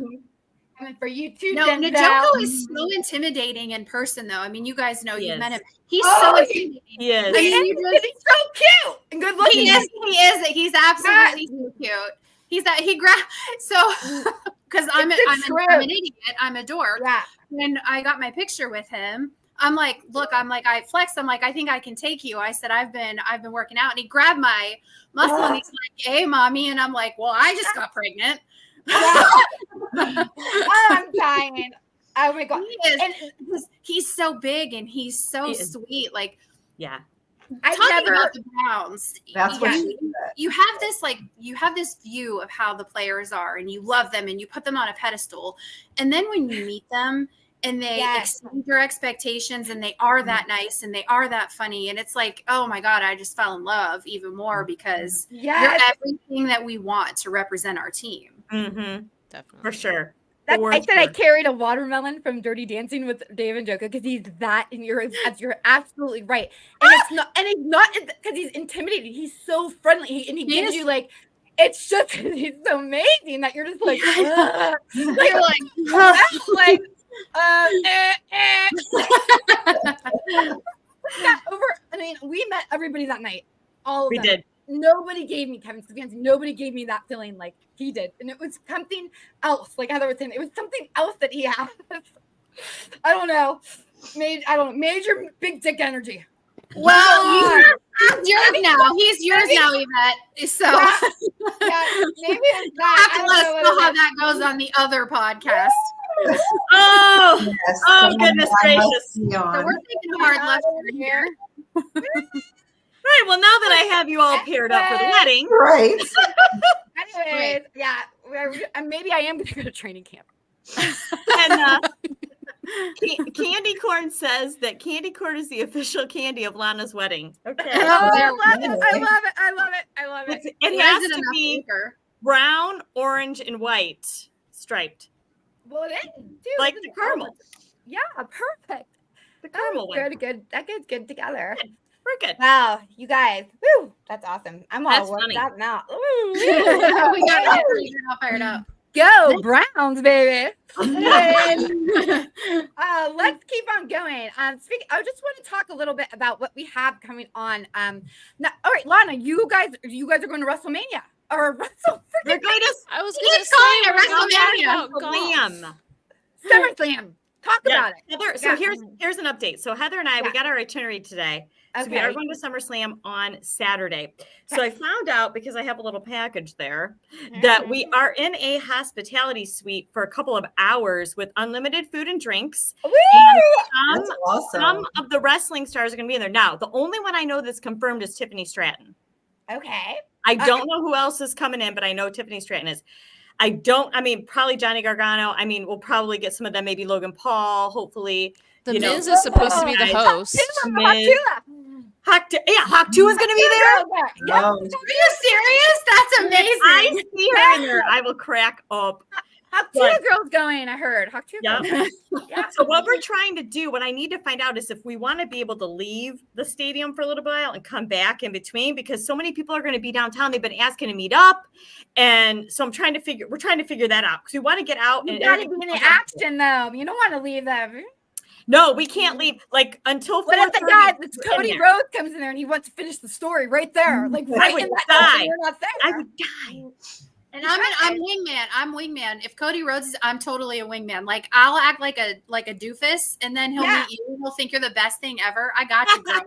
Coming for you too, No, Denzel. Njoku is so intimidating in person, though. I mean, you guys know you've met him. He's Oh, so intimidating. He is. I mean, you just, He's so cute and good looking. he is. He's absolutely so cute. He's that he grabbed. So because I'm It's the an truth. idiot. I'm a dork. Yeah. And I got my picture with him. I'm like, look, I flexed. I'm like, I think I can take you. I said, I've been working out. And he grabbed my muscle and he's like, hey, mommy. And I'm like, well, I just got pregnant. Oh, I'm dying. Oh my God. He's so big and he's so sweet. Like, yeah. Talking about the Browns, That's what she said. you have this view of how the players are, and you love them, and you put them on a pedestal, and then when you meet them, and they exceed your expectations, and they are that nice, and they are that funny, and it's like, oh my God, I just fell in love even more because you're everything that we want to represent our team. Mm-hmm. Definitely. For sure. I said I carried a watermelon from Dirty Dancing with Dave and Joko because he's that, and you're absolutely right. And he's not because he's intimidating. He's so friendly, and he gives you like, it's just he's so amazing that you're just like, you're like, I mean, we met everybody that night. All of them. We did. Nobody gave me Kevin Stefanski. Nobody gave me that feeling like he did, and it was something else. Like Heather was saying, it was something else that he had. I don't know. Major big dick energy. Well, he's yours now. He's yours now, Yvette. So maybe it's that. Have to let us know how that goes on the other podcast. Goodness gracious! So we're taking a hard left here. Right. Well, now that I have you all paired up for the wedding, right? Anyways, maybe I am going to go to training camp. And Candy Corn says that candy corn is the official candy of Lana's wedding. Okay. I love it. It has to be brown, orange, and white striped. Well, it is too. Like the caramel. Yeah, perfect. The caramel one. Good. That goes good together. We're good. Wow, you guys. Woo, that's awesome. I'm all worked up now. Ooh, we got it all fired up. Go Browns, baby. Let's keep on going. I just want to talk a little bit about what we have coming on. Now, all right, Lana, you guys are going to WrestleMania or We're going to. I was going to say WrestleMania. SummerSlam. Talk about it. Heather, so here's an update. So Heather and I, we got our itinerary today. So we are going to SummerSlam on Saturday. So I found out, because I have a little package there, that we are in a hospitality suite for a couple of hours with unlimited food and drinks. And some of the wrestling stars are going to be in there. Now, the only one I know that's confirmed is Tiffany Stratton. Okay. I don't know who else is coming in, but I know Tiffany Stratton is. Probably Johnny Gargano. We'll probably get some of them, maybe Logan Paul, hopefully. The Miz is supposed to be the host. Hawk 2 is going to be there. Are you serious? That's amazing. I see her in there. I will crack up. Hawk 2 girl's going, I heard. Hawk 2 girl. Yeah. So what we're trying to do, what I need to find out is if we want to be able to leave the stadium for a little while and come back in between, because so many people are going to be downtown. They've been asking to meet up. And so we're trying to figure that out, because we want to get out. You got to be in the action, though. You don't want to leave them. No, we can't leave until 4:30. What if the guy, Cody Rhodes, comes in there and he wants to finish the story right there? Like right in that die. You're not there. I would die. And I'm wingman. I'm wingman. If Cody Rhodes is, I'm totally a wingman. Like I'll act like a doofus, and then he'll meet you. He'll think you're the best thing ever. I got you, girl.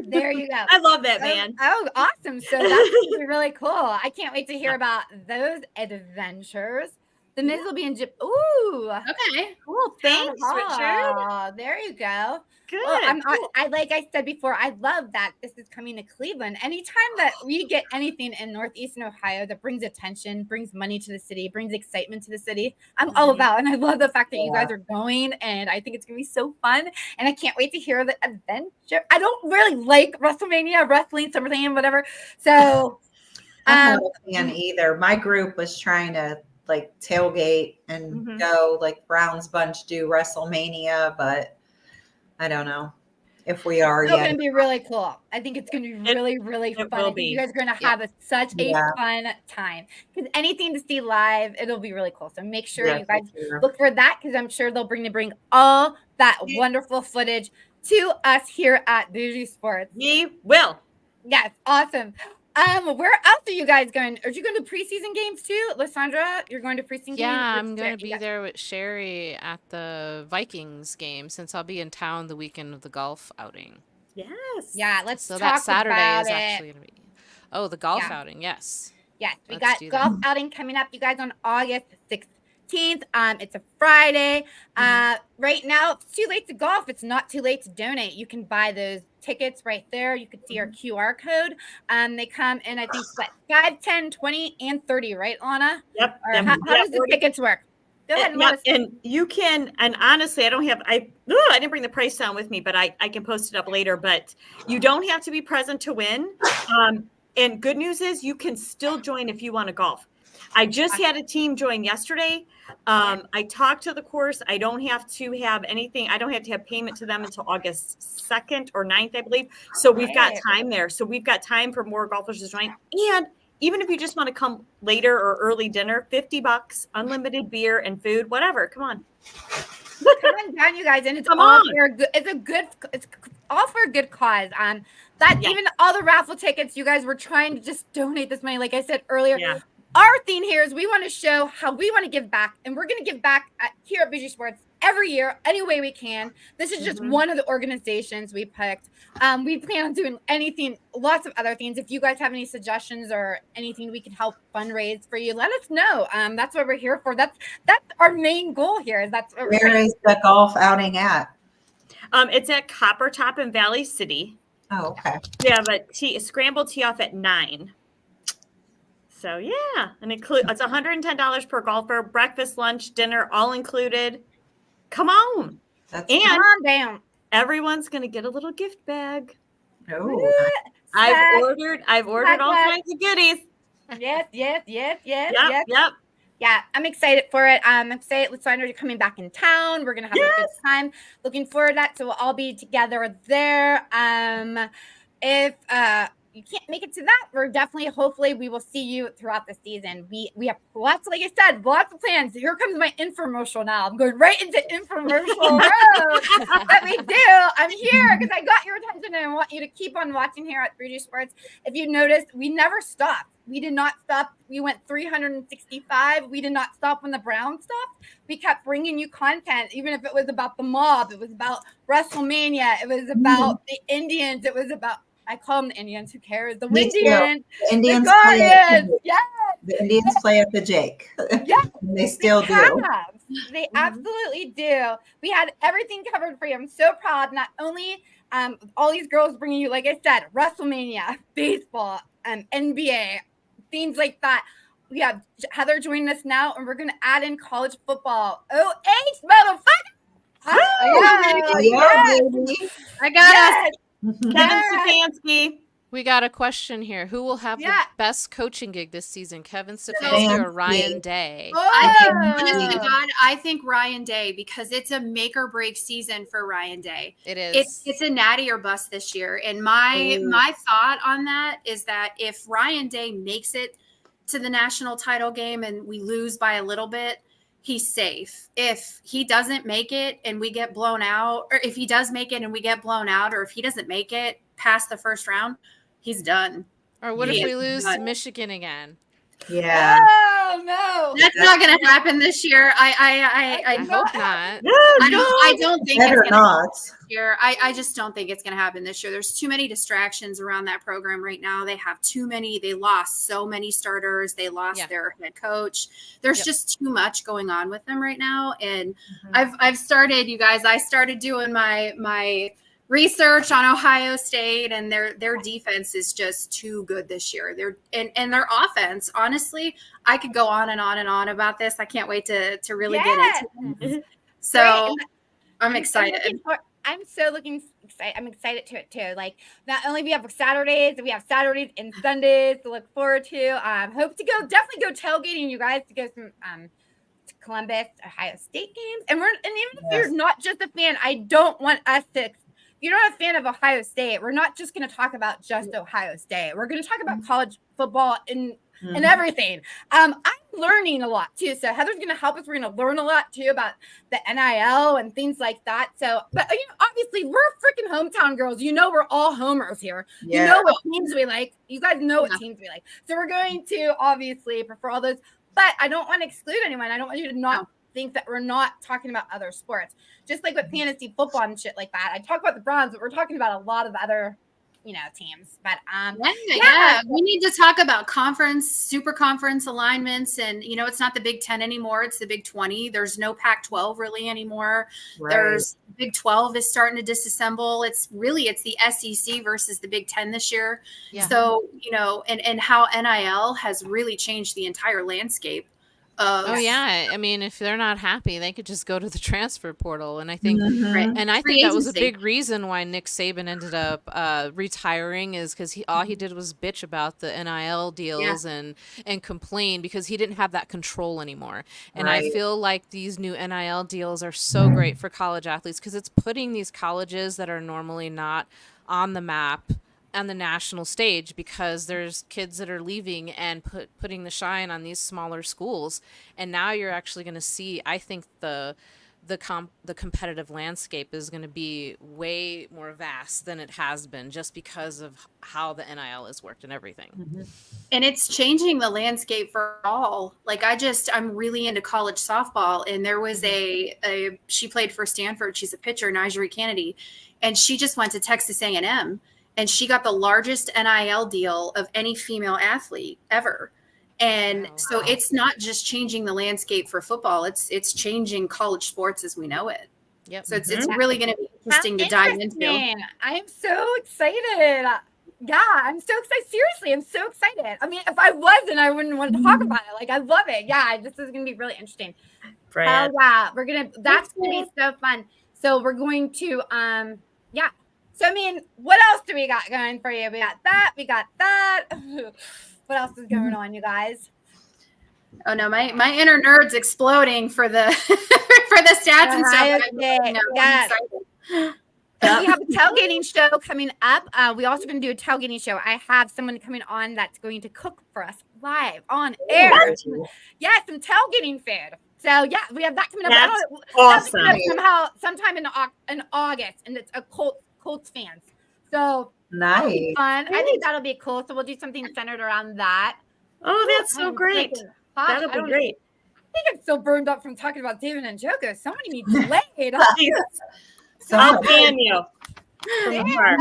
There you go. I love that, man. Oh, awesome. So that's gonna be really cool. I can't wait to hear about those adventures. The Miz will be in Japan. Ooh. Okay. Cool. Thanks, Richard. There you go. Good. Well, cool. I like I said before, I love that this is coming to Cleveland. Anytime that we get anything in Northeastern Ohio that brings attention, brings money to the city, brings excitement to the city, I'm all about. And I love the fact that you guys are going, and I think it's going to be so fun. And I can't wait to hear the adventure. I don't really like WrestleMania, wrestling, SummerSlam, whatever. So I'm not a fan either. My group was trying to tailgate and go like Browns bunch do WrestleMania, but I don't know if we are yet. It's going to be really cool. I think it's going to be really, really fun. I think you guys are going to have such a fun time, because anything to see live, it'll be really cool. So make sure you guys look for that, because I'm sure they'll bring all that wonderful footage to us here at Bougie Sports. We will. Yes, awesome. Where else are you guys going? Are you going to preseason games too, Lysandra? You're going to preseason games? Yeah, I'm going to be there with Sherry at the Vikings game since I'll be in town the weekend of the golf outing. Yes. Yeah, let's So talk that Saturday about is it. actually going to be. Oh, the golf Yeah. outing, yes. Yes, we Let's got do golf outing coming up, you guys, on August 16th. It's a Friday. Right now, it's too late to golf. It's not too late to donate. You can buy those tickets right there. You can see our QR code. They come in, I think, what, 5, 10, 20, and 30, right, Lana? Yep. Or how does the tickets work? Go ahead and let us. And you can, and honestly, I didn't bring the price down with me, but I can post it up later. But you don't have to be present to win. And good news is you can still join if you want to golf. I just had a team join yesterday. I talked to the course. I don't have to have anything. I don't have to have payment to them until August 2nd or 9th, I believe. So we've got time there. So we've got time for more golfers to join. And even if you just want to come later or early dinner, $50, unlimited beer and food, whatever. Come on. Come on down, you guys, and it's all for a good cause. Even all the raffle tickets, you guys were trying to just donate this money. Like I said earlier, our theme here is we want to show how we want to give back, and we're going to give back here at Bougie Sports every year, any way we can. This is just one of the organizations we picked. We plan on doing anything, lots of other things. If you guys have any suggestions or anything we can help fundraise for you, let us know. That's what we're here for. That's our main goal here. Where is the golf outing at? It's at Copper Top in Valley City. Oh, okay. Yeah, but scrambled tee off at 9. So yeah, and it's $110 per golfer, breakfast, lunch, dinner, all included. Come on. Come on down. Everyone's gonna get a little gift bag. Oh, I've ordered all kinds of goodies. Yes. Yep. Yeah, I'm excited for it. I'm excited. Lysandra, you're coming back in town. We're gonna have a good time. Looking forward to that. So we'll all be together there. If you can't make it to that, hopefully we will see you throughout the season. We have lots, like I said, lots of plans. Here comes my infomercial now. I'm going right into infomercial road. But we do. I'm here because I got your attention and I want you to keep on watching here at Bougie Sports. If you noticed, we never stopped. We did not stop. We went 365. We did not stop when the Browns stopped. We kept bringing you content, even if it was about the mob. It was about WrestleMania. It was about the Indians. It was about, I call them the Indians. Who cares? The Indians. The Indians The Indians play at the Jake. Yeah. They still do. They absolutely do. We had everything covered for you. I'm so proud. Not only all these girls bringing you, like I said, WrestleMania, baseball, NBA, things like that. We have Heather joining us now, and we're going to add in college football. OH, motherfucker! Baby. I got us. Kevin Stefanski. We got a question here. Who will have the best coaching gig this season? Kevin Stefanski or Ryan Day? I think Ryan Day, because it's a make or break season for Ryan Day. It is. It's a natty or bust this year. And my thought on that is that if Ryan Day makes it to the national title game and we lose by a little bit, he's safe. If he doesn't make it and we get blown out, or if he does make it and we get blown out, or if he doesn't make it past the first round, he's done. Or what if we lose to Michigan again? Yeah. Oh no, that's not going to happen this year. I hope not. I don't think better it's gonna not. happen this year. I just don't think it's going to happen this year. There's too many distractions around that program right now. They have too many. They lost so many starters. They lost their head coach. There's just too much going on with them right now. And I've started, you guys. I started doing my research on Ohio State, and their defense is just too good this year. And their offense, honestly, I could go on and on and on about this. I can't wait to really get into it. So I'm excited. I'm excited to it too. Like, not only we have Saturdays and Sundays to look forward to. Hope to definitely go tailgating, you guys, to go some to Columbus, Ohio State games. And even if you're not just a fan, I don't want us to. If you're not a fan of Ohio State, we're not just going to talk about just Ohio State. We're going to talk about college football and everything. I'm learning a lot too. So Heather's going to help us. We're going to learn a lot too about the NIL and things like that. So, but obviously we're freaking hometown girls. We're all homers here. Yeah. You know what teams we like. You guys know what teams we like. So we're going to obviously prefer all those. But I don't want to exclude anyone. I don't want you to not think that we're not talking about other sports. Just like with fantasy football and shit like that. I talk about the Browns, but we're talking about a lot of other teams. But we need to talk about super conference alignments, and it's not the Big 10 anymore, it's the Big 20. There's no Pac-12 really anymore. Right. There's Big 12 is starting to disassemble. It's the SEC versus the Big 10 this year. Yeah. So and how NIL has really changed the entire landscape of I mean, if they're not happy, they could just go to the transfer portal. And I think Right. and I Free think that was a agency. big reason why Nick Saban ended up retiring, is because all he did was bitch about the NIL deals and complain, because he didn't have that control anymore. And I Right. feel like these new NIL deals are so great for college athletes, because it's putting these colleges that are normally not on the map on the national stage, because there's kids that are leaving and putting the shine on these smaller schools. And now you're actually going to see, I think the competitive landscape is going to be way more vast than it has been, just because of how the NIL has worked and everything. And it's changing the landscape for all. Like I'm really into college softball, and there was she played for Stanford. She's a pitcher, Nigeri Kennedy, and she just went to Texas A&M, and she got the largest NIL deal of any female athlete ever. And so it's not just changing the landscape for football. It's changing college sports as we know it. Yep. So it's really going to be interesting to dive into. I am so excited. Yeah, I'm so excited. Seriously, I'm so excited. I mean, if I wasn't, I wouldn't want to talk about it. Like, I love it. Yeah, this is going to be really interesting. Brad. Yeah, that's going to be so fun. So we're going to, So, I mean, what else do we got going for you? We got that. What else is going on, you guys? Oh no, my inner nerd's exploding for the for the stats and stuff. Yes. And we have a tailgating show coming up. We also going to do a tailgating show. I have someone coming on that's going to cook for us live on air. Yeah, some tailgating food. So yeah, we have that coming up. That's awesome. Somehow, sometime in August, and it's a Colts fans. So Nice. fun. I think that'll be cool. So we'll do something centered around that. Oh, that's so great. That'll be great. I think I'm still burned up from talking about David and Joko. Somebody needs laid. I'll pan you. From afar.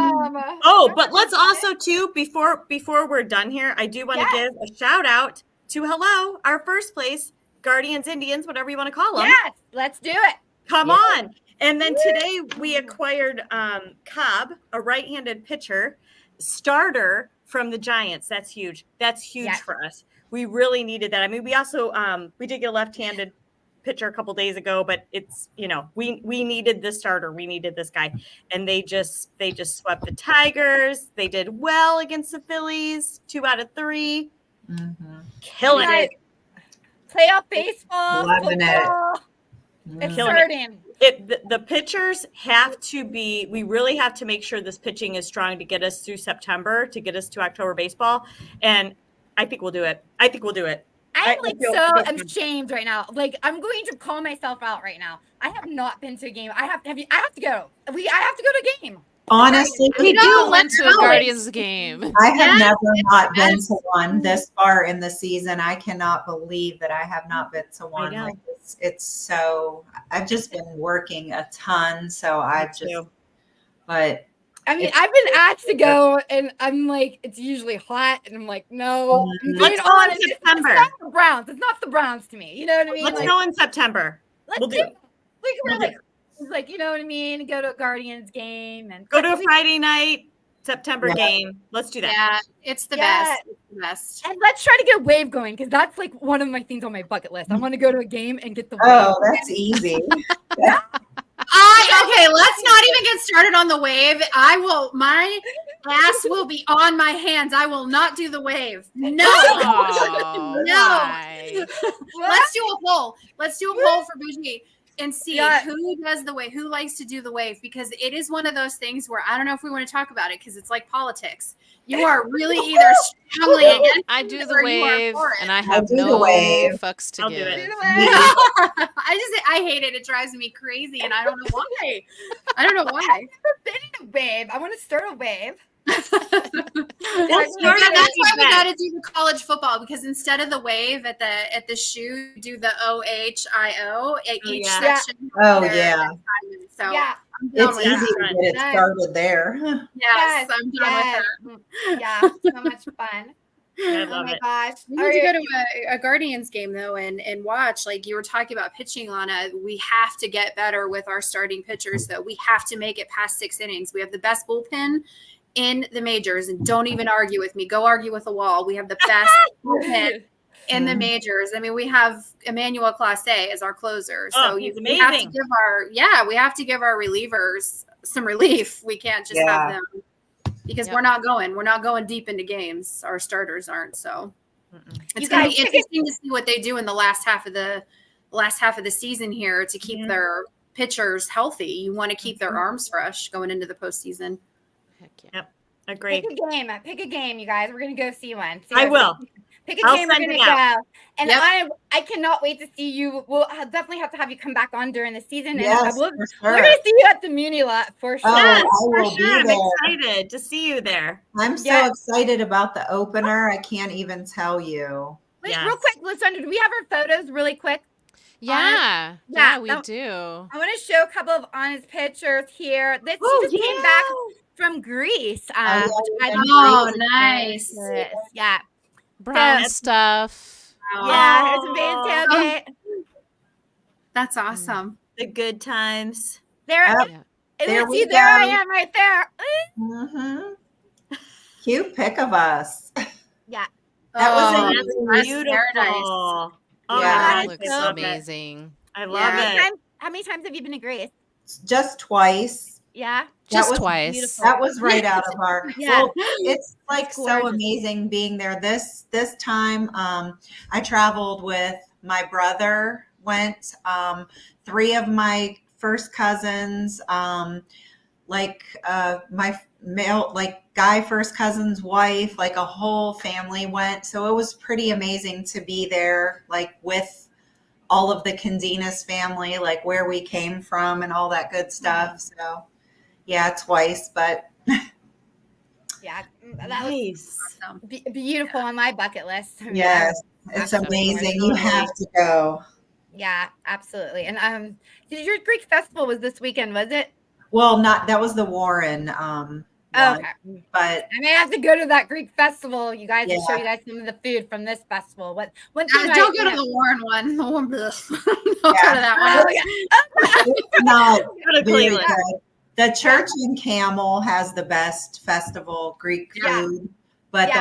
But let's also too, before we're done here, I do want to give a shout out to our first place Guardians, Indians, whatever you want to call them. Yes, let's do it. Come on. And then today we acquired Cobb, a right-handed pitcher, starter from the Giants. That's huge. That's huge for us. We really needed that. I mean, we also we did get a left-handed pitcher a couple days ago, but it's we needed this starter. We needed this guy, and they just swept the Tigers. They did well against the Phillies, 2 out of 3, killing it. Playoff baseball, Loving football. It's hurting. The pitchers have to be. We really have to make sure this pitching is strong to get us through September, to get us to October baseball, and I think we'll do it. I'm ashamed right now. Like, I'm going to call myself out right now. I have not been to a game. I have to go. I have to go to a game. Honestly, We went to a Guardians game. I have never not been to one this far in the season. I cannot believe that I have not been to one. Like, it's so. I've just been working a ton, so but. I mean, I've been asked to go, and I'm like, it's usually hot, and I'm like, no. Let's go in September. It's not the Browns. It's not the Browns to me. You know what I mean? Let's go in September. We'll do it. It's like, you know what I mean? Go to a Guardians game and go to a Friday night September game. Let's do that. Yeah, it's the best. It's the best. And let's try to get a wave going, because that's like one of my things on my bucket list. I want to go to a game and get the wave. Oh, that's easy. Okay, let's not even get started on the wave. My ass will be on my hands. I will not do the wave. No. Oh, no. why? Let's do a poll. Let's do a poll for Bougie. and see Yeah. who does the wave, who likes to do the wave, because it is one of those things where I don't know if we want to talk about it because it's like politics. You are really either strongly against I do it the or you are wave, for it. and I I'll have do the no wave. fucks to I'll do give. it. Do the Me. wave. I hate it. It drives me crazy, and I don't know why. I don't know why. Been in a wave. I want to start a wave. We'll That's start That's it why we back. got to do the college football, because instead of the wave at the shoe, do the OHIO at Oh, each yeah. section. Oh, their yeah. assignment. So Yeah. I'm down It's with easy that. to get it Yes. started there. Yes, I'm done with that. Yeah, so much fun. I Oh love my it. gosh. We All need to right. go to a Guardians game though and watch. Like you were talking about pitching, Lana. We have to get better with our starting pitchers though. We have to make it past 6 innings. We have the best bullpen in the majors, and don't even argue with me. Go argue with a wall. We have the best bullpen in the majors. I mean, we have Emmanuel Clase as our closer. So Oh, he's we have to amazing. give our relievers some relief. We can't just have them because Yep. we're not going deep into games. Our starters aren't. So it's You going to guys- be interesting to see what they do in the last half of the season here to keep their pitchers healthy. You want to keep their arms fresh going into the postseason. Heck yeah. Agree. Pick a game. Pick a game, you guys. We're gonna go see one. I will. Pick a I'll game. We're send gonna it out. go. And Yep. I cannot wait to see you. We'll definitely have to have you come back on during the season. Yes, and for we're sure. gonna see you at the Muni lot for sure. Oh, Yes, I for will sure. be I'm there. excited to see you there. I'm so Yeah. excited about the opener. I can't even tell you. Wait, Yes. real quick, Lysandra, do we have our photos really quick? Yeah, Yeah, we that- do. I want to show a couple of honest pictures here. This Oh, just came back from Greece. yeah, Which I we've don't been Oh, Greece. nice. Yes. Yeah. Brown So- stuff. Yeah, there's some Oh. band tailgate. That's awesome. The good times. There, Yep. Yeah. There we there I go. am right there. Mm-hmm. Cute pic of us. Yeah. That was Oh, a- That's that's beautiful. very nice. Oh Yeah. my That gosh, looks I love it. amazing. I love Yeah. it. How many times have you been to Greece? Just twice. Yeah. Just was twice. beautiful. That was right out of our. Yeah. Well, it's like It's so gorgeous. amazing being there. This time, I traveled with my brother. Went 3 of my first cousins, my male, guy first cousin's wife, like a whole family went. So it was pretty amazing to be there, with all of the Candinas family, like where we came from and all that good stuff. So yeah, twice, but Yeah. That was Nice. Awesome. beautiful on my bucket list. I mean, yes, it's Absolutely. amazing. You have to go. Yeah, absolutely. And your Greek festival was this weekend, was it? Well, that was the Warren one, Okay. but I may have to go to that Greek festival, you guys, and show Yeah. you guys some of the food from this festival. What thing Don't go to the Warren one. The one. Don't go to that one. it's not Go to very Cleveland. good. The church in Camel has the best festival Greek Yeah. food, but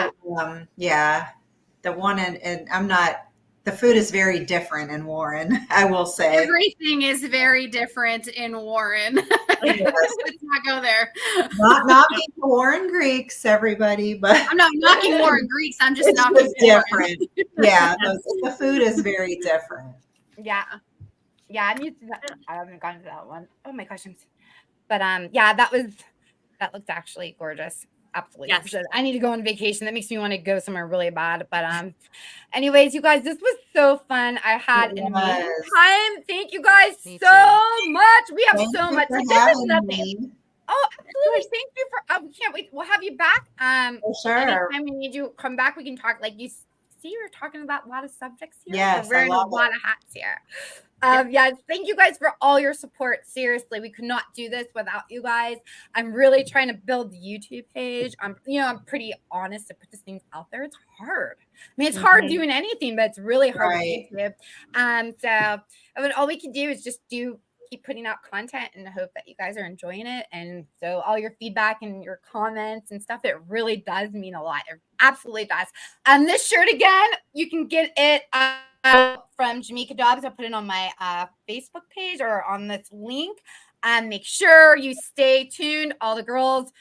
the one in I'm not. The food is very different in Warren, I will say. Everything is very different in Warren. Yes. Let's not go there. Not knocking the Warren Greeks, everybody, but I'm not knocking Warren Greeks. I'm just it's knocking just Warren. different. Yeah, the food is very different. Yeah. Yeah, I'm used to that. I haven't gone to that one. Oh my questions. But yeah, that looked actually gorgeous. Absolutely. Yes. Yes. I need to go on vacation. That makes me want to go somewhere really bad. But anyways, you guys, this was so fun. I had It an amazing was. time. Thank you guys Me so too. much. We have Thank so you much. for Like, this is having nothing. me. Oh, absolutely. Thank you for we can't wait. We'll have you back. For sure. Anytime we need you, come back. We can talk. Like you see, we're talking about a lot of subjects here. Yes, We're I wearing a love lot of hats here. Yeah, thank you guys for all your support. Seriously, we could not do this without you guys. I'm really trying to build the YouTube page. I'm pretty honest to put these things out there. It's hard. I mean, it's hard doing anything, but it's really hard Right. with YouTube. So all we can do is just keep putting out content and hope that you guys are enjoying it. And so all your feedback and your comments and stuff, it really does mean a lot. It absolutely does. And this shirt again, you can get it from Jamaica Dobbs. I'll put it on my Facebook page or on this link. And make sure you stay tuned. All the girls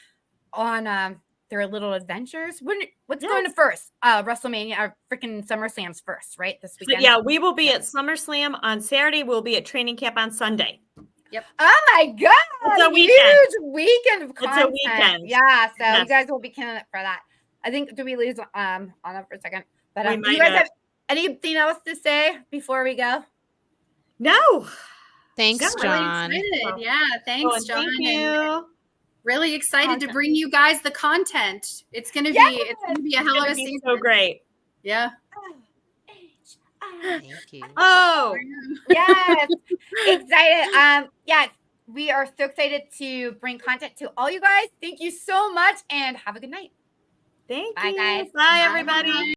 on their little adventures. What's Yes. going to first? WrestleMania or freaking SummerSlam's first, right? This So, weekend. yeah, we will be at SummerSlam on Saturday. We'll be at training camp on Sunday. Oh my god! It's a Huge weekend of It's a content. weekend. Yeah, so Yes. you guys will be killing it for that. I think do we lose on that for a second? But We do might you guys have. have anything else to say before we go? No. Thanks, Yeah, Really John. excited. Yeah, thanks, and John. Thank And you. really excited to Content. bring you guys the content. It's gonna be Yes! a It's hell of gonna a be season. so great. Yeah. Thank you. Oh, Yes, excited. Yeah, we are so excited to bring content to all you guys. Thank you so much, and have a good night. thank Bye, you. guys. Bye, Bye. everybody.